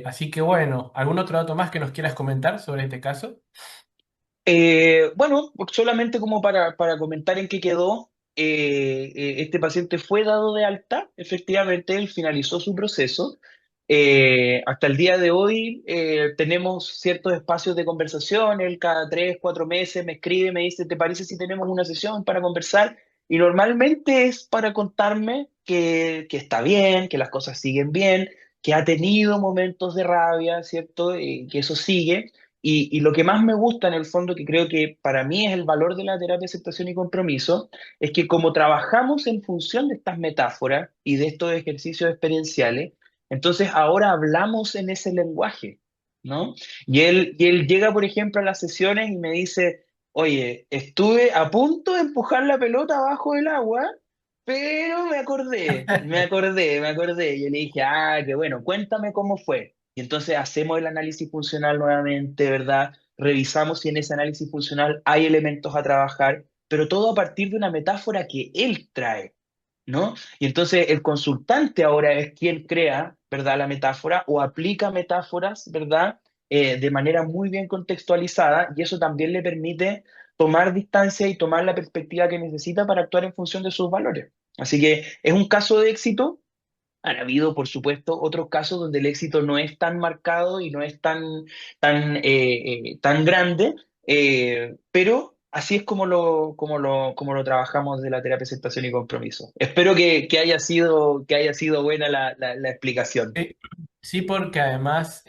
Así que bueno, ¿algún otro dato más que nos quieras comentar sobre este caso? Bueno, pues solamente como para comentar en qué quedó, este paciente fue dado de alta, efectivamente, él finalizó su proceso. Hasta el día de hoy tenemos ciertos espacios de conversación, él cada 3, 4 meses me escribe, me dice, ¿te parece si tenemos una sesión para conversar? Y normalmente es para contarme que está bien, que las cosas siguen bien, que ha tenido momentos de rabia, ¿cierto? Que eso sigue. Y lo que más me gusta en el fondo, que creo que para mí es el valor de la terapia de aceptación y compromiso, es que como trabajamos en función de estas metáforas y de estos ejercicios experienciales, entonces ahora hablamos en ese lenguaje, ¿no? Y él llega, por ejemplo, a las sesiones y me dice, oye, estuve a punto de empujar la pelota abajo del agua, pero me acordé. Y yo le dije, ah, qué bueno, cuéntame cómo fue. Y entonces hacemos el análisis funcional nuevamente, ¿verdad? Revisamos si en ese análisis funcional hay elementos a trabajar, pero todo a partir de una metáfora que él trae, ¿no? Y entonces el consultante ahora es quien crea, ¿verdad? La metáfora o aplica metáforas, ¿verdad? De manera muy bien contextualizada y eso también le permite tomar distancia y tomar la perspectiva que necesita para actuar en función de sus valores. Así que es un caso de éxito. Han habido, por supuesto, otros casos donde el éxito no es tan marcado y no es tan grande, pero así es como lo trabajamos de la terapia de aceptación y compromiso. Espero que haya sido buena la explicación. Sí, sí, porque además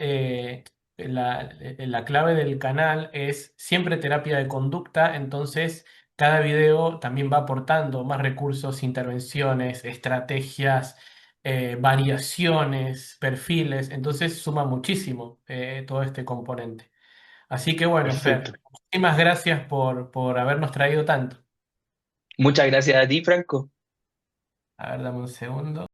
la clave del canal es siempre terapia de conducta, entonces cada video también va aportando más recursos, intervenciones, estrategias, variaciones, perfiles, entonces suma muchísimo todo este componente. Así que bueno, Perfecto. Fer, muchísimas gracias por habernos traído tanto. Muchas gracias a ti, Franco. A ver, dame un segundo.